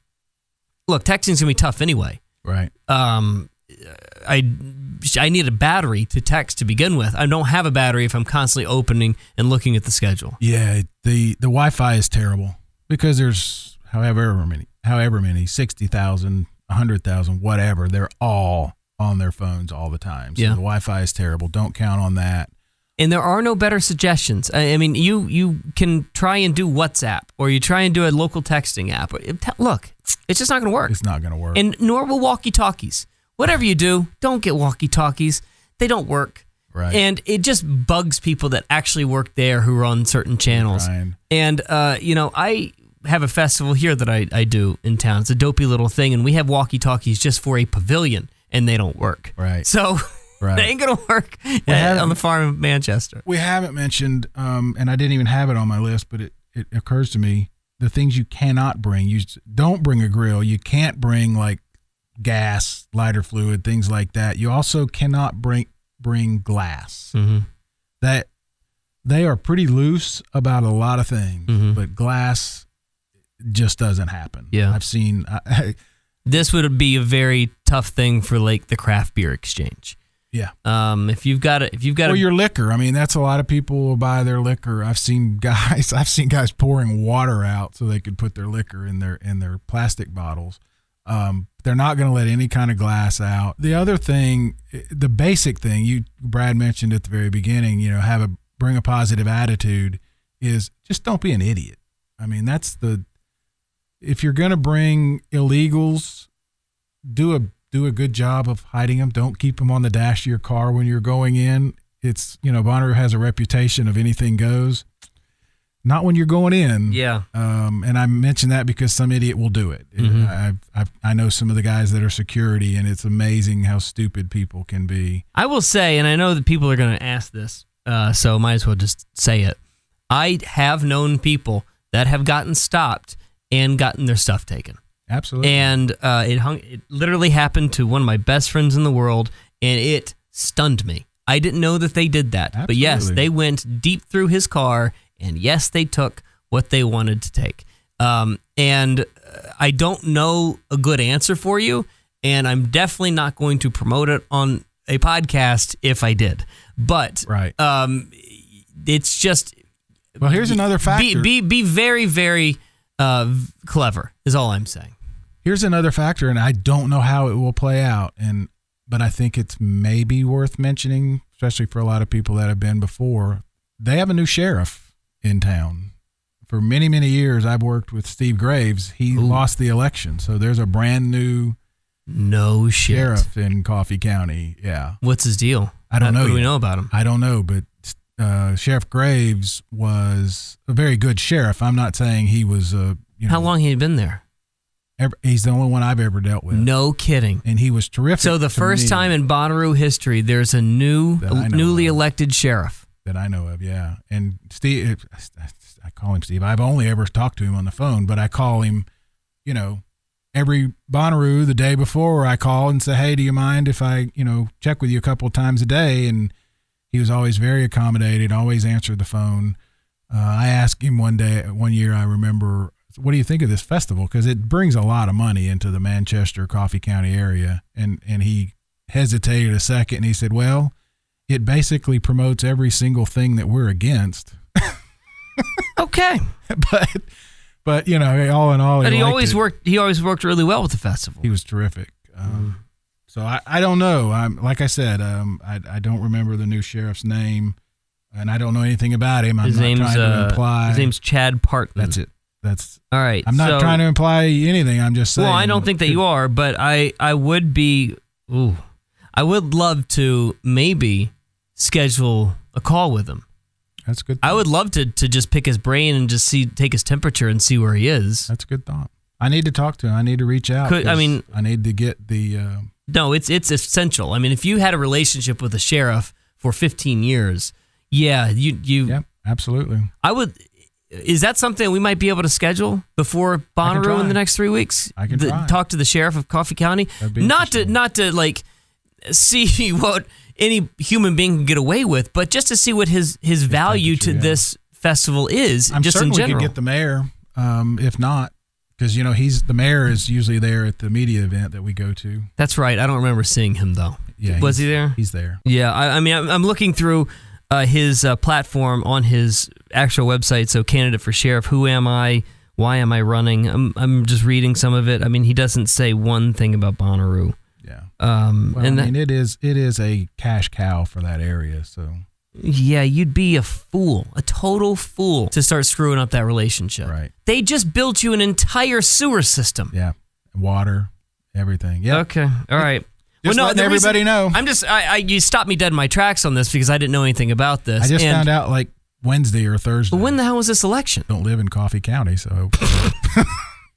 Look, texting's going to be tough anyway. Right. I need a battery to text to begin with. I don't have a battery if I'm constantly opening and looking at the schedule. Yeah, the Wi-Fi is terrible because there's however many 60,000, 100,000, whatever. They're all on their phones all the time. So the Wi-Fi is terrible. Don't count on that. And there are no better suggestions. I mean, you can try and do WhatsApp or you try and do a local texting app. Look, it's just not going to work. It's not going to work. And nor will walkie-talkies. Whatever you do, don't get walkie-talkies. They don't work. Right. And it just bugs people that actually work there who run certain channels. Right. And, I have a festival here that I do in town. It's a dopey little thing, and we have walkie-talkies just for a pavilion, and they don't work. Right. So it ain't going to work on the farm in Manchester. We haven't mentioned, and I didn't even have it on my list, but it occurs to me, the things you cannot bring. You don't bring a grill. You can't bring, like, gas, lighter fluid, things like that. You also cannot bring glass. Mm-hmm. That they are pretty loose about a lot of things, but glass just doesn't happen. Yeah, I've seen. This would be a very tough thing for like the craft beer exchange. Yeah. If you've got or your liquor. I mean, that's a lot of people will buy their liquor. I've seen guys pouring water out so they could put their liquor in their plastic bottles. They're not going to let any kind of glass out. The other thing, the basic thing Brad mentioned at the very beginning, bring a positive attitude, is just don't be an idiot. I mean, if you're going to bring illegals, do a good job of hiding them. Don't keep them on the dash of your car when you're going in. It's, Bonnaroo has a reputation of anything goes. Not when you're going in. Yeah. And I mention that because some idiot will do it. I know some of the guys that are security, and it's amazing how stupid people can be. I will say, and I know that people are going to ask this, so might as well just say it. I have known people that have gotten stopped and gotten their stuff taken. Absolutely. And it literally happened to one of my best friends in the world, and it stunned me. I didn't know that they did that. Absolutely. But yes, they went deep through his car, and yes, they took what they wanted to take. And I don't know a good answer for you, and I'm definitely not going to promote it on a podcast if I did. But right. It's just... Well, here's another factor. Be very, very clever is all I'm saying. Here's another factor, and I don't know how it will play out, but I think it's maybe worth mentioning, especially for a lot of people that have been before. They have a new sheriff in town. For many, many years, I've worked with Steve Graves. He lost the election, so there's a brand new sheriff in Coffee County. Yeah. What's his deal? I don't know. What do we know about him? I don't know, but Sheriff Graves was a very good sheriff. I'm not saying he was How long had he been there? He's the only one I've ever dealt with. No kidding. And he was terrific. So the first time in Bonnaroo history, there's a newly elected sheriff. That I know of, yeah. And Steve, I call him Steve. I've only ever talked to him on the phone, but I call him, every Bonnaroo the day before. I call and say, hey, do you mind if I, check with you a couple of times a day? And he was always very accommodated, always answered the phone. I asked him one year, I remember, what do you think of this festival? Because it brings a lot of money into the Manchester, Coffee County area. And he hesitated a second, and he said, well, it basically promotes every single thing that we're against. Okay. But all in all, he always worked really well with the festival. He was terrific. So I don't know. Like I said, I don't remember the new sheriff's name, and I don't know anything about him. His name's Chad Parton. That's it. That's all right. I'm not trying to imply anything. I'm just saying. Well, I don't think that you are, but I would be. I would love to maybe schedule a call with him. That's good. I would love to just pick his brain and just take his temperature and see where he is. That's a good thought. I need to talk to him. I need to reach out. I need to get the. No, it's essential. I mean, if you had a relationship with a sheriff for 15 years, yeah, you Absolutely. Is that something we might be able to schedule before Bonnaroo in the next 3 weeks? I can try. Talk to the sheriff of Coffee County. Not to like see what any human being can get away with, but just to see what his value to this festival is. I'm just certain in general. we could get the mayor, if not, because the mayor is usually there at the media event that we go to. That's right. I don't remember seeing him though. Yeah, was he there? He's there. Yeah, I mean, I'm looking through his platform on his actual website. So, candidate for sheriff. Who am I? Why am I running? I'm just reading some of it. I mean, he doesn't say one thing about Bonnaroo. Yeah. It is a cash cow for that area. So. Yeah, you'd be a fool, a total fool, to start screwing up that relationship. Right. They just built you an entire sewer system. Yeah. Water, everything. Yeah. Okay. All right. Just letting everybody know. I'm just, you stopped me dead in my tracks on this because I didn't know anything about this. I just found out like Wednesday or Thursday. When the hell was this election? Don't live in Coffee County, so.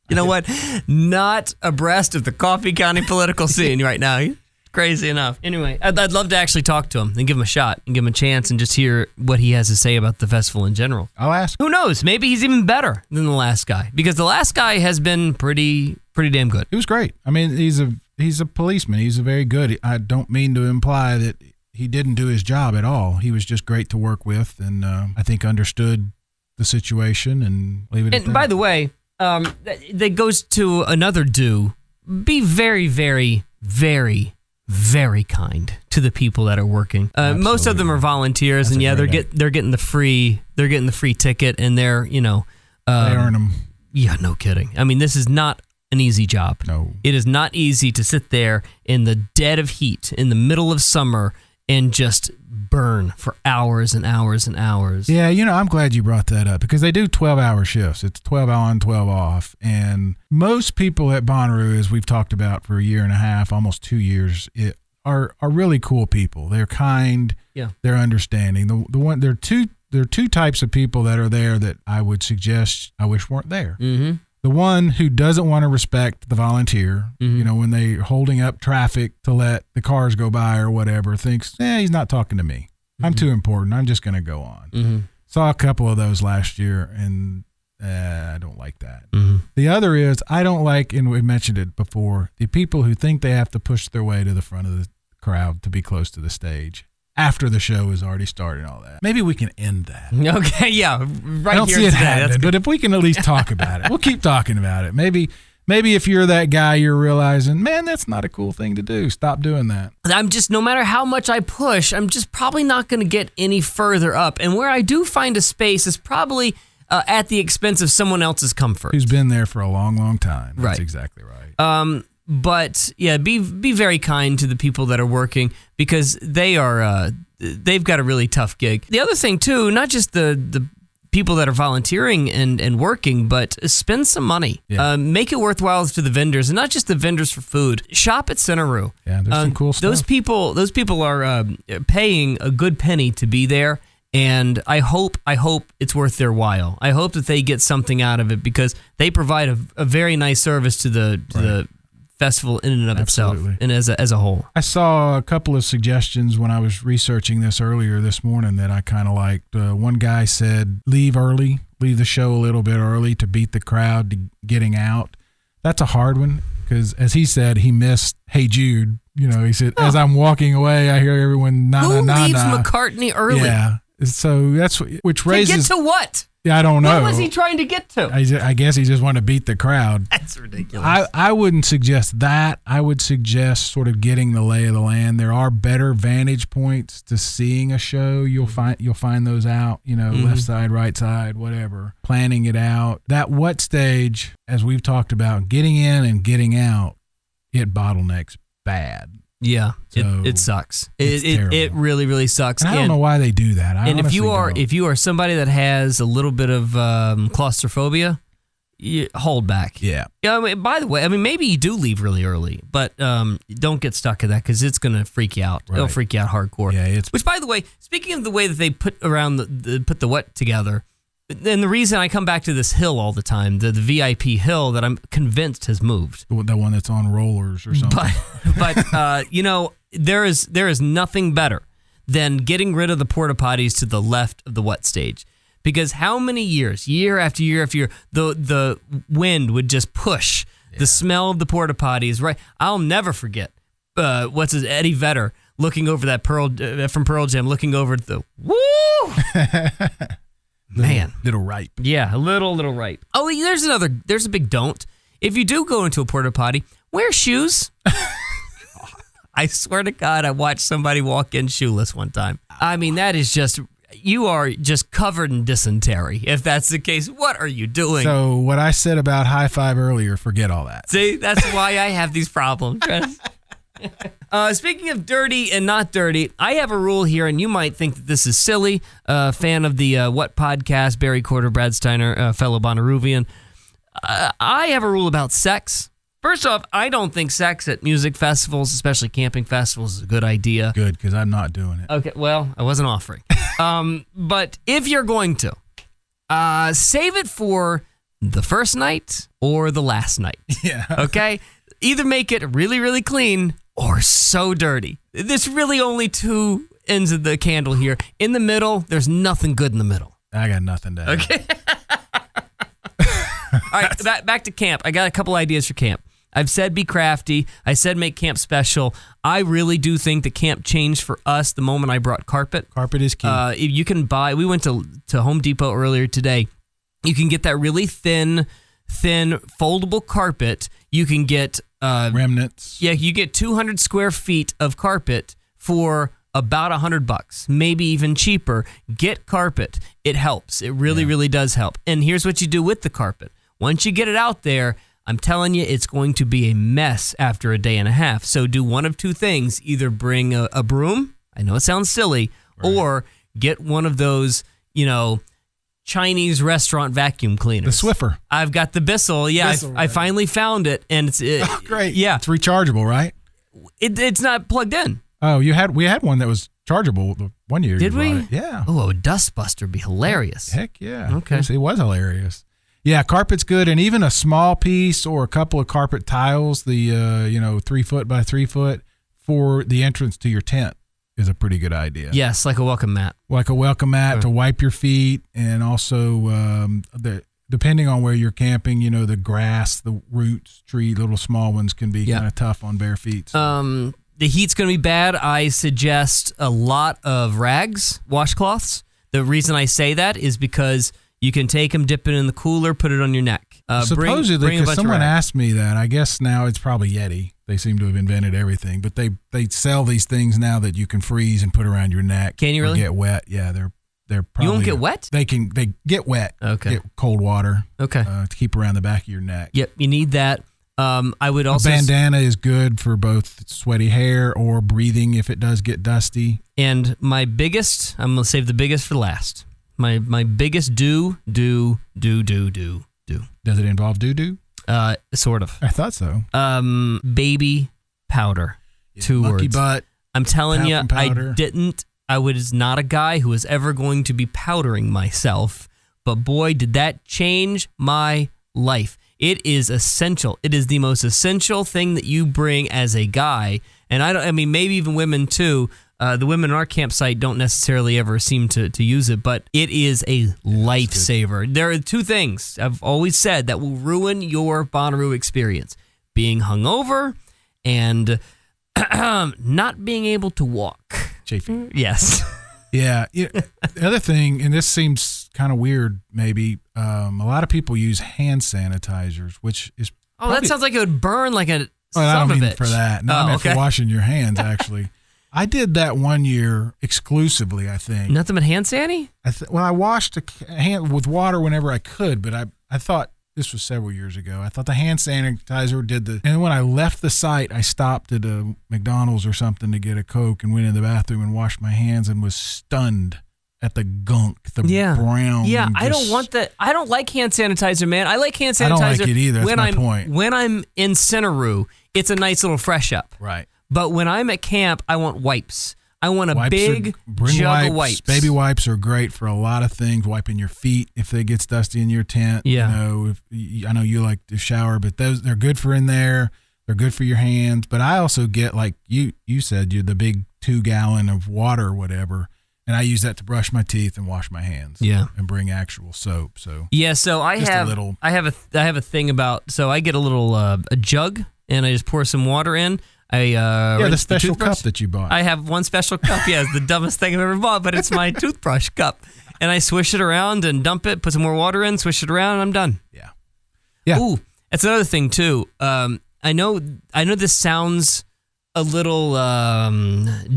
You know what? Not abreast of the Coffee County political scene right now. Crazy enough. Anyway, I'd love to actually talk to him and give him a shot and give him a chance and just hear what he has to say about the festival in general. I'll ask. Who knows? Maybe he's even better than the last guy because the last guy has been pretty damn good. He was great. I mean, he's a policeman. He's a very good. I don't mean to imply that he didn't do his job at all. He was just great to work with, and I think understood the situation and leave it at that. And by the way, that goes to another do. Be very, very, very, very kind to the people that are working. Most of them are volunteers, and yeah, they're getting the free ticket, and they're they earn them. Yeah, no kidding. I mean, this is not an easy job. No, it is not easy to sit there in the dead of heat in the middle of summer and just burn for hours and hours and hours. Yeah, I'm glad you brought that up because they do 12-hour shifts. It's 12 on, 12 off. And most people at Bonnaroo, as we've talked about for a year and a half, almost 2 years, are really cool people. They're kind. Yeah. They're understanding. There are two types of people that are there that I would suggest I wish weren't there. Mm-hmm. The one who doesn't want to respect the volunteer, when they're holding up traffic to let the cars go by or whatever, thinks, he's not talking to me. I'm too important. I'm just going to go on. Mm-hmm. Saw a couple of those last year, and I don't like that. Mm-hmm. The other is I don't like, and we mentioned it before, the people who think they have to push their way to the front of the crowd to be close to the stage after the show has already started and all that. Maybe we can end that. Okay, yeah. Right I don't here see it today. happening, but if we can at least talk about it, we'll keep talking about it. Maybe if you're that guy, you're realizing, man, that's not a cool thing to do. Stop doing that. I'm just, no matter how much I push, I'm just probably not going to get any further up. And where I do find a space is probably at the expense of someone else's comfort. Who's been there for a long, long time. That's right. Exactly right. But yeah, be very kind to the people that are working because they've got a really tough gig. The other thing too, not just the people that are volunteering and working, but spend some money. Yeah. Make it worthwhile to the vendors, and not just the vendors for food. Shop at Bonnaroo. Yeah, there's some cool stuff. Those people are paying a good penny to be there. And I hope it's worth their while. I hope that they get something out of it because they provide a very nice service to the festival in and of Absolutely. itself and as a whole. I saw a couple of suggestions when I was researching this earlier this morning that I kind of liked. One guy said, leave the show a little bit early to beat the crowd to getting out. That's a hard one because, as he said, he missed Hey Jude. He said, as I'm walking away, I hear everyone, Who leaves McCartney early? Yeah. So that's which raises. To get to what? Yeah, I don't know. What was he trying to get to? I guess he just wanted to beat the crowd. That's ridiculous. I wouldn't suggest that. I would suggest sort of getting the lay of the land. There are better vantage points to seeing a show. You'll find those out. Left side, right side, whatever. Planning it out. That what stage, as we've talked about, getting in and getting out, it bottlenecks bad. Yeah, So it sucks. terrible. It really, really sucks. And I don't know why they do that. And if you are somebody that has a little bit of claustrophobia, hold back. Yeah. I mean, by the way, maybe you do leave really early, but don't get stuck in that because it's going to freak you out. Right. It'll freak you out hardcore. Yeah, Which, by the way, speaking of the way that they put around put the what together, and the reason I come back to this hill all the time, the VIP hill that I'm convinced has moved. the one that's on rollers or something. But there is nothing better than getting rid of the porta potties to the left of the what stage. Because how many years, year after year after year, the wind would just push the smell of the porta potties. Right, I'll never forget. Eddie Vedder looking over that from Pearl Jam, looking over the man, little ripe. Yeah, a little ripe. Oh, there's a big don't. If you do go into a porta potty, wear shoes. I swear to God, I watched somebody walk in shoeless one time. I mean, that is just, you are just covered in dysentery. If that's the case, what are you doing? So what I said about high five earlier, forget all that. See, that's why I have these problems. Speaking of dirty and not dirty, I have a rule here, and you might think that this is silly. Fan of the What podcast, Barry Corder, Brad Steiner, fellow Bonnaroovian. I have a rule about sex. First off, I don't think sex at music festivals, especially camping festivals, is a good idea. Good, because I'm not doing it. Okay, well, I wasn't offering. But if you're going to, save it for the first night or the last night. Yeah. Okay? Either make it really, really clean or so dirty. There's really only two ends of the candle here. In the middle, there's nothing good in the middle. I got nothing to add. Okay. All right, back to camp. I got a couple ideas for camp. I've said be crafty. I said make camp special. I really do think that camp changed for us the moment I brought carpet. Carpet is key. You can buy, we went to Home Depot earlier today. You can get that really thin foldable carpet. You can get remnants. Yeah, you get 200 square feet of carpet for about $100, maybe even cheaper. Get carpet. It helps. It really, really does help. And here's what you do with the carpet. Once you get it out there, I'm telling you, it's going to be a mess after a day and a half. So do one of two things. Either bring a broom. I know it sounds silly. Right. Or get one of those, Chinese restaurant vacuum cleaners. The Swiffer. I've got the Bissell. Yeah, Bissell, I finally found it. And it's great. Yeah. It's rechargeable, right? It's not plugged in. Oh, we had one that was chargeable one year. Did we? Yeah. Oh, a dust buster would be hilarious. Heck yeah. Okay. It was hilarious. Yeah, carpet's good, and even a small piece or a couple of carpet tiles, the 3 foot by 3 foot for the entrance to your tent is a pretty good idea. Yes, like a welcome mat. Like a welcome mat to wipe your feet, and also depending on where you're camping, the grass, the roots, tree, little small ones can be kind of tough on bare feet. So. The heat's going to be bad. I suggest a lot of rags, washcloths. The reason I say that is because you can take them, dip it in the cooler, put it on your neck. Supposedly, because someone asked me that, I guess now it's probably Yeti. They seem to have invented everything, but they sell these things now that you can freeze and put around your neck. Can you really get wet? Yeah, they're probably. You won't get wet? They get wet. Okay. Get cold water. Okay. To keep around the back of your neck. Yep, you need that. I would also. A bandana is good for both sweaty hair or breathing if it does get dusty. And my biggest, I'm gonna save the biggest for last. My biggest do. Does it involve doo-doo? Sort of. I thought so. Baby powder. Yeah, 2 words. monkey butt. I'm telling you, powder. I was not a guy who was ever going to be powdering myself, but boy, did that change my life. It is essential. It is the most essential thing that you bring as a guy. And maybe even women too. The women in our campsite don't necessarily ever seem to use it, but it is a lifesaver. There are 2 things I've always said that will ruin your Bonnaroo experience: being hungover and not being able to walk. Chafing. Yes. Yeah. The other thing, and this seems kind of weird, maybe, a lot of people use hand sanitizers, which is. That sounds like it would burn like a. I don't mean for that. No, I meant for washing your hands, actually. I did that one year exclusively, I think. Nothing but hand sanitizer? I washed a hand with water whenever I could, but I thought, this was several years ago, I thought the hand sanitizer did and when I left the site, I stopped at a McDonald's or something to get a Coke and went in the bathroom and washed my hands and was stunned at the gunk, the brown. Yeah, I don't want that. I don't like hand sanitizer, man. I like hand sanitizer. I don't like it either. That's my point. When I'm in Bonnaroo, it's a nice little fresh up. Right. But when I'm at camp, I want wipes. I want a big jug of wipes. Baby wipes are great for a lot of things. Wiping your feet if it gets dusty in your tent. Yeah. I know you like to shower, but they're good for in there. They're good for your hands. But I also get, like you said, the big 2 gallon of water or whatever. And I use that to brush my teeth and wash my hands. Yeah. And bring actual soap. So so I have a thing about, so I get a little a jug and I just pour some water in. The special cup that you bought. I have one special cup. Yeah, it's the dumbest thing I've ever bought, but it's my toothbrush cup. And I swish it around and dump it, put some more water in, swish it around, and I'm done. Yeah. Yeah. Ooh, that's another thing too. I know this sounds a little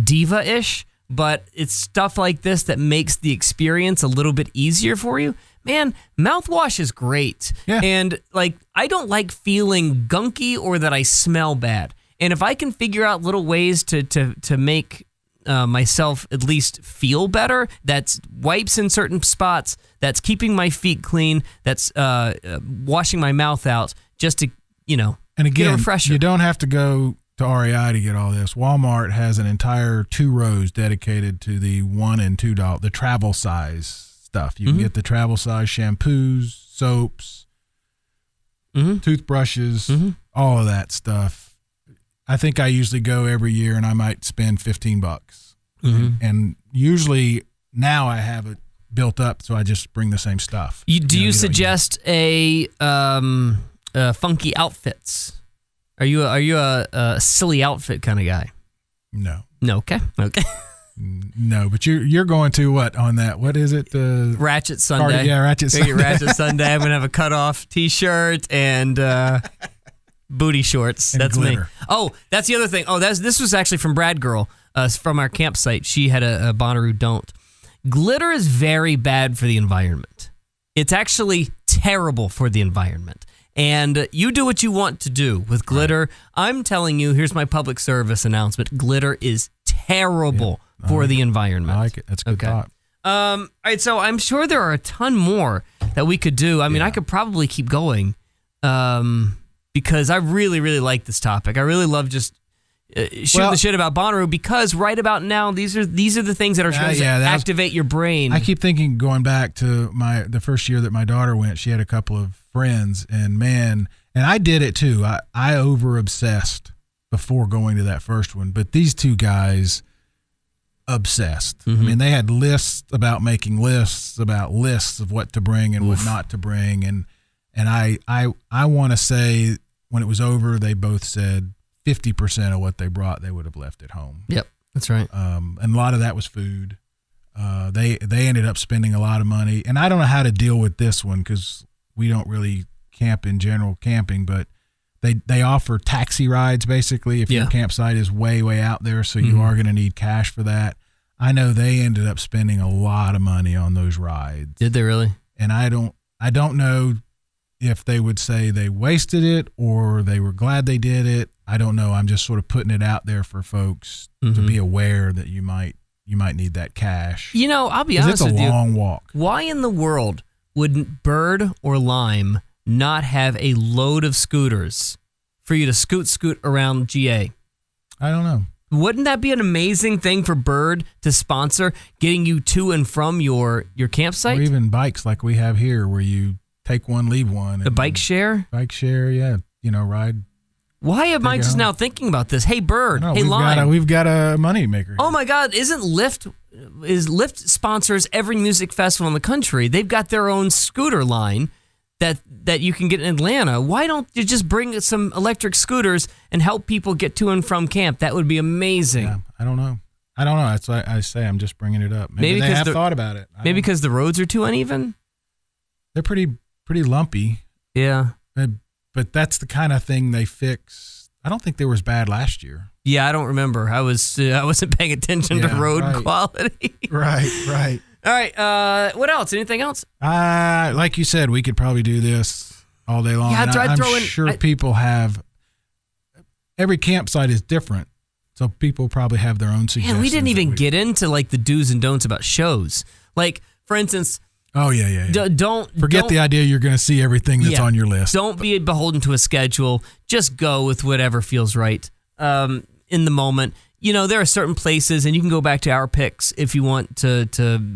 diva-ish, but it's stuff like this that makes the experience a little bit easier for you. Man, mouthwash is great. Yeah. And I don't like feeling gunky or that I smell bad. And if I can figure out little ways to make myself at least feel better, that's wipes in certain spots, that's keeping my feet clean, that's washing my mouth out, just to, and again, get a refresher. You don't have to go to REI to get all this. Walmart has an entire 2 rows dedicated to the $1 and $2, the travel size stuff. You can get the travel size shampoos, soaps, toothbrushes, all of that stuff. I think I usually go every year and I might spend $15. And usually now I have it built up, so I just bring the same stuff. Do you suggest a funky outfits? Are you a silly outfit kind of guy? No. No. Okay. No, but you're going to what on that? What is it? Ratchet Sunday. Ratchet Sunday. Ratchet Sunday. I'm gonna have a cutoff T-shirt and booty shorts. And that's glitter. me. Oh, that's the other thing. Oh, this was actually from Brad Girl, from our campsite. She had a Bonnaroo don't. Glitter is very bad for the environment. It's actually terrible for the environment. And you do what you want to do with glitter. Right. I'm telling you, here's my public service announcement. Glitter is terrible for the environment. I like it. That's a good thought. All right, so I'm sure there are a ton more that we could do. I mean, I could probably keep going because I really, really like this topic. I really love just shooting the shit about Bonnaroo because right about now, these are the things that are trying to activate your brain. I keep thinking, going back to the first year that my daughter went, she had a couple of friends, and man, and I did it too. I over-obsessed before going to that first one, but these two guys obsessed. I mean, they had lists about making lists about lists of what to bring and what not to bring, and I want to say when it was over, they both said 50% of what they brought they would have left at home. Yep, that's right. And a lot of that was food. They ended up spending a lot of money, and I don't know how to deal with this one because we don't really camp in general camping, but they offer taxi rides basically if your campsite is way out there, so you are going to need cash for that. I know they ended up spending a lot of money on those rides. Did they really? And I don't know if they would say they wasted it or they were glad they did it. I don't know. I'm just sort of putting it out there for folks to be aware that you might need that cash. You know, I'll be honest with you. It's a long walk. Why in the world wouldn't Bird or Lime not have a load of scooters for you to scoot around GA? I don't know. Wouldn't that be an amazing thing for Bird to sponsor, getting you to and from your campsite? Or even bikes like we have here where you take one, leave one. The bike share? Bike share, yeah. Ride. Why am I just now thinking about this? Hey, Bird. Hey, Lime. We've got a money maker here. Oh, my God. Lyft sponsors every music festival in the country. They've got their own scooter line that you can get in Atlanta. Why don't you just bring some electric scooters and help people get to and from camp? That would be amazing. Yeah, I don't know. That's why I say I'm just bringing it up. Maybe they have thought about it. Maybe because the roads are too uneven? They're pretty lumpy. Yeah. But that's the kind of thing they fix. I don't think they were as bad last year. Yeah, I don't remember. I wasn't paying attention to road quality. Right. All right. What else? Anything else? Like you said, we could probably do this all day long. Yeah, I'm sure people have. Every campsite is different, so people probably have their own suggestions. Man, we didn't even get into like the do's and don'ts about shows. Like, for instance. Oh yeah. Don't forget the idea you're going to see everything that's on your list. Don't be beholden to a schedule. Just go with whatever feels right in the moment. There are certain places, and you can go back to our picks if you want to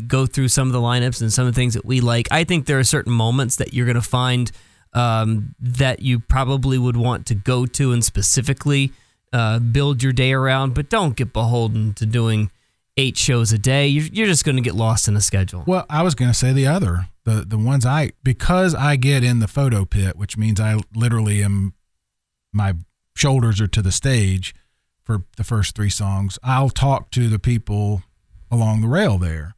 go through some of the lineups and some of the things that we like. I think there are certain moments that you're going to find that you probably would want to go to and specifically build your day around, but don't get beholden to doing 8 shows a day. You're just going to get lost in the schedule. Well, I was going to say the ones because I get in the photo pit, which means I literally my shoulders are to the stage for the first 3 songs. I'll talk to the people along the rail there.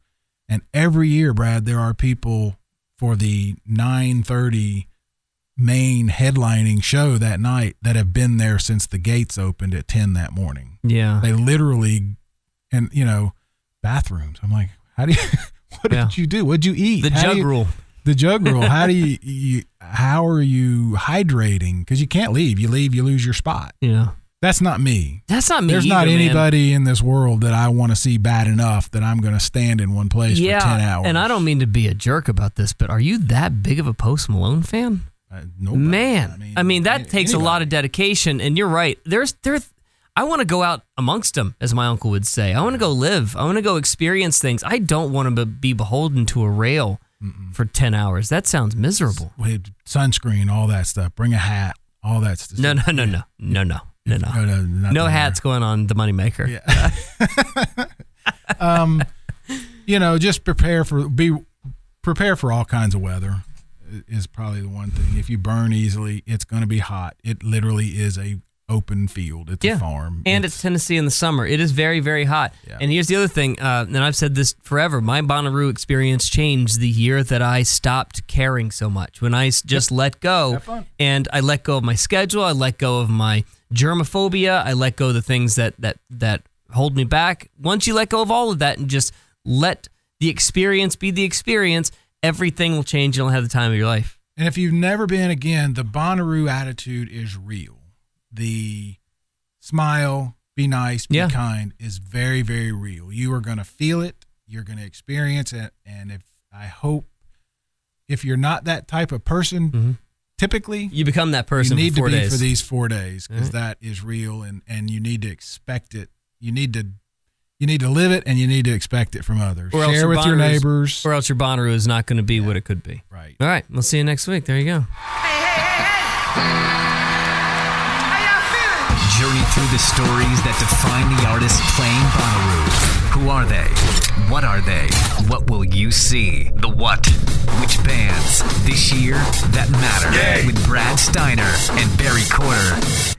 And every year, Brad, there are people for the 9:30 main headlining show that night that have been there since the gates opened at 10 that morning. Yeah. They literally, and bathrooms. I'm like, what did you do? What'd you eat? The jug rule. The jug rule. How do how are you hydrating? Because you can't leave. You leave, you lose your spot. Yeah. That's not me. That's not me. There's either, not anybody man. in this world that I want to see bad enough that I'm going to stand in one place for 10 hours. And I don't mean to be a jerk about this, but are you that big of a Post Malone fan? Nobody. Man, I mean that takes a lot of dedication. And you're right. I want to go out amongst them, as my uncle would say. I want to go live. I want to go experience things. I don't want to be beholden to a rail for 10 hours. That sounds miserable. With sunscreen, all that stuff. Bring a hat, all that stuff. No. No hats going on the moneymaker. Yeah. Just prepare for all kinds of weather is probably the one thing. If you burn easily, it's going to be hot. It literally is a open field. It's a farm. And it's Tennessee in the summer. It is very, very hot. Yeah. And here's the other thing, and I've said this forever, my Bonnaroo experience changed the year that I stopped caring so much. When I just let go, and I let go of my schedule, I let go of my germophobia, I let go of the things that hold me back. Once you let go of all of that and just let the experience be the experience, everything will change. You'll have the time of your life. And if you've never been, again, the Bonnaroo attitude is real. The smile, be nice, be kind is very, very real. You are going to feel it. You're going to experience it. And if you're not that type of person, typically you become that person. You need for 4 to be days. for these 4 days because that is real, and you need to expect it. You need to live it, and you need to expect it from others. Share with your neighbors, or else your Bonnaroo is not going to be what it could be. Right. All right. We'll see you next week. There you go. Journey through the stories that define the artist playing Bonnaroo. Who are they? What are they? What will you see? The what? Which bands this year that matter? With Brad Steiner and Barry Corder.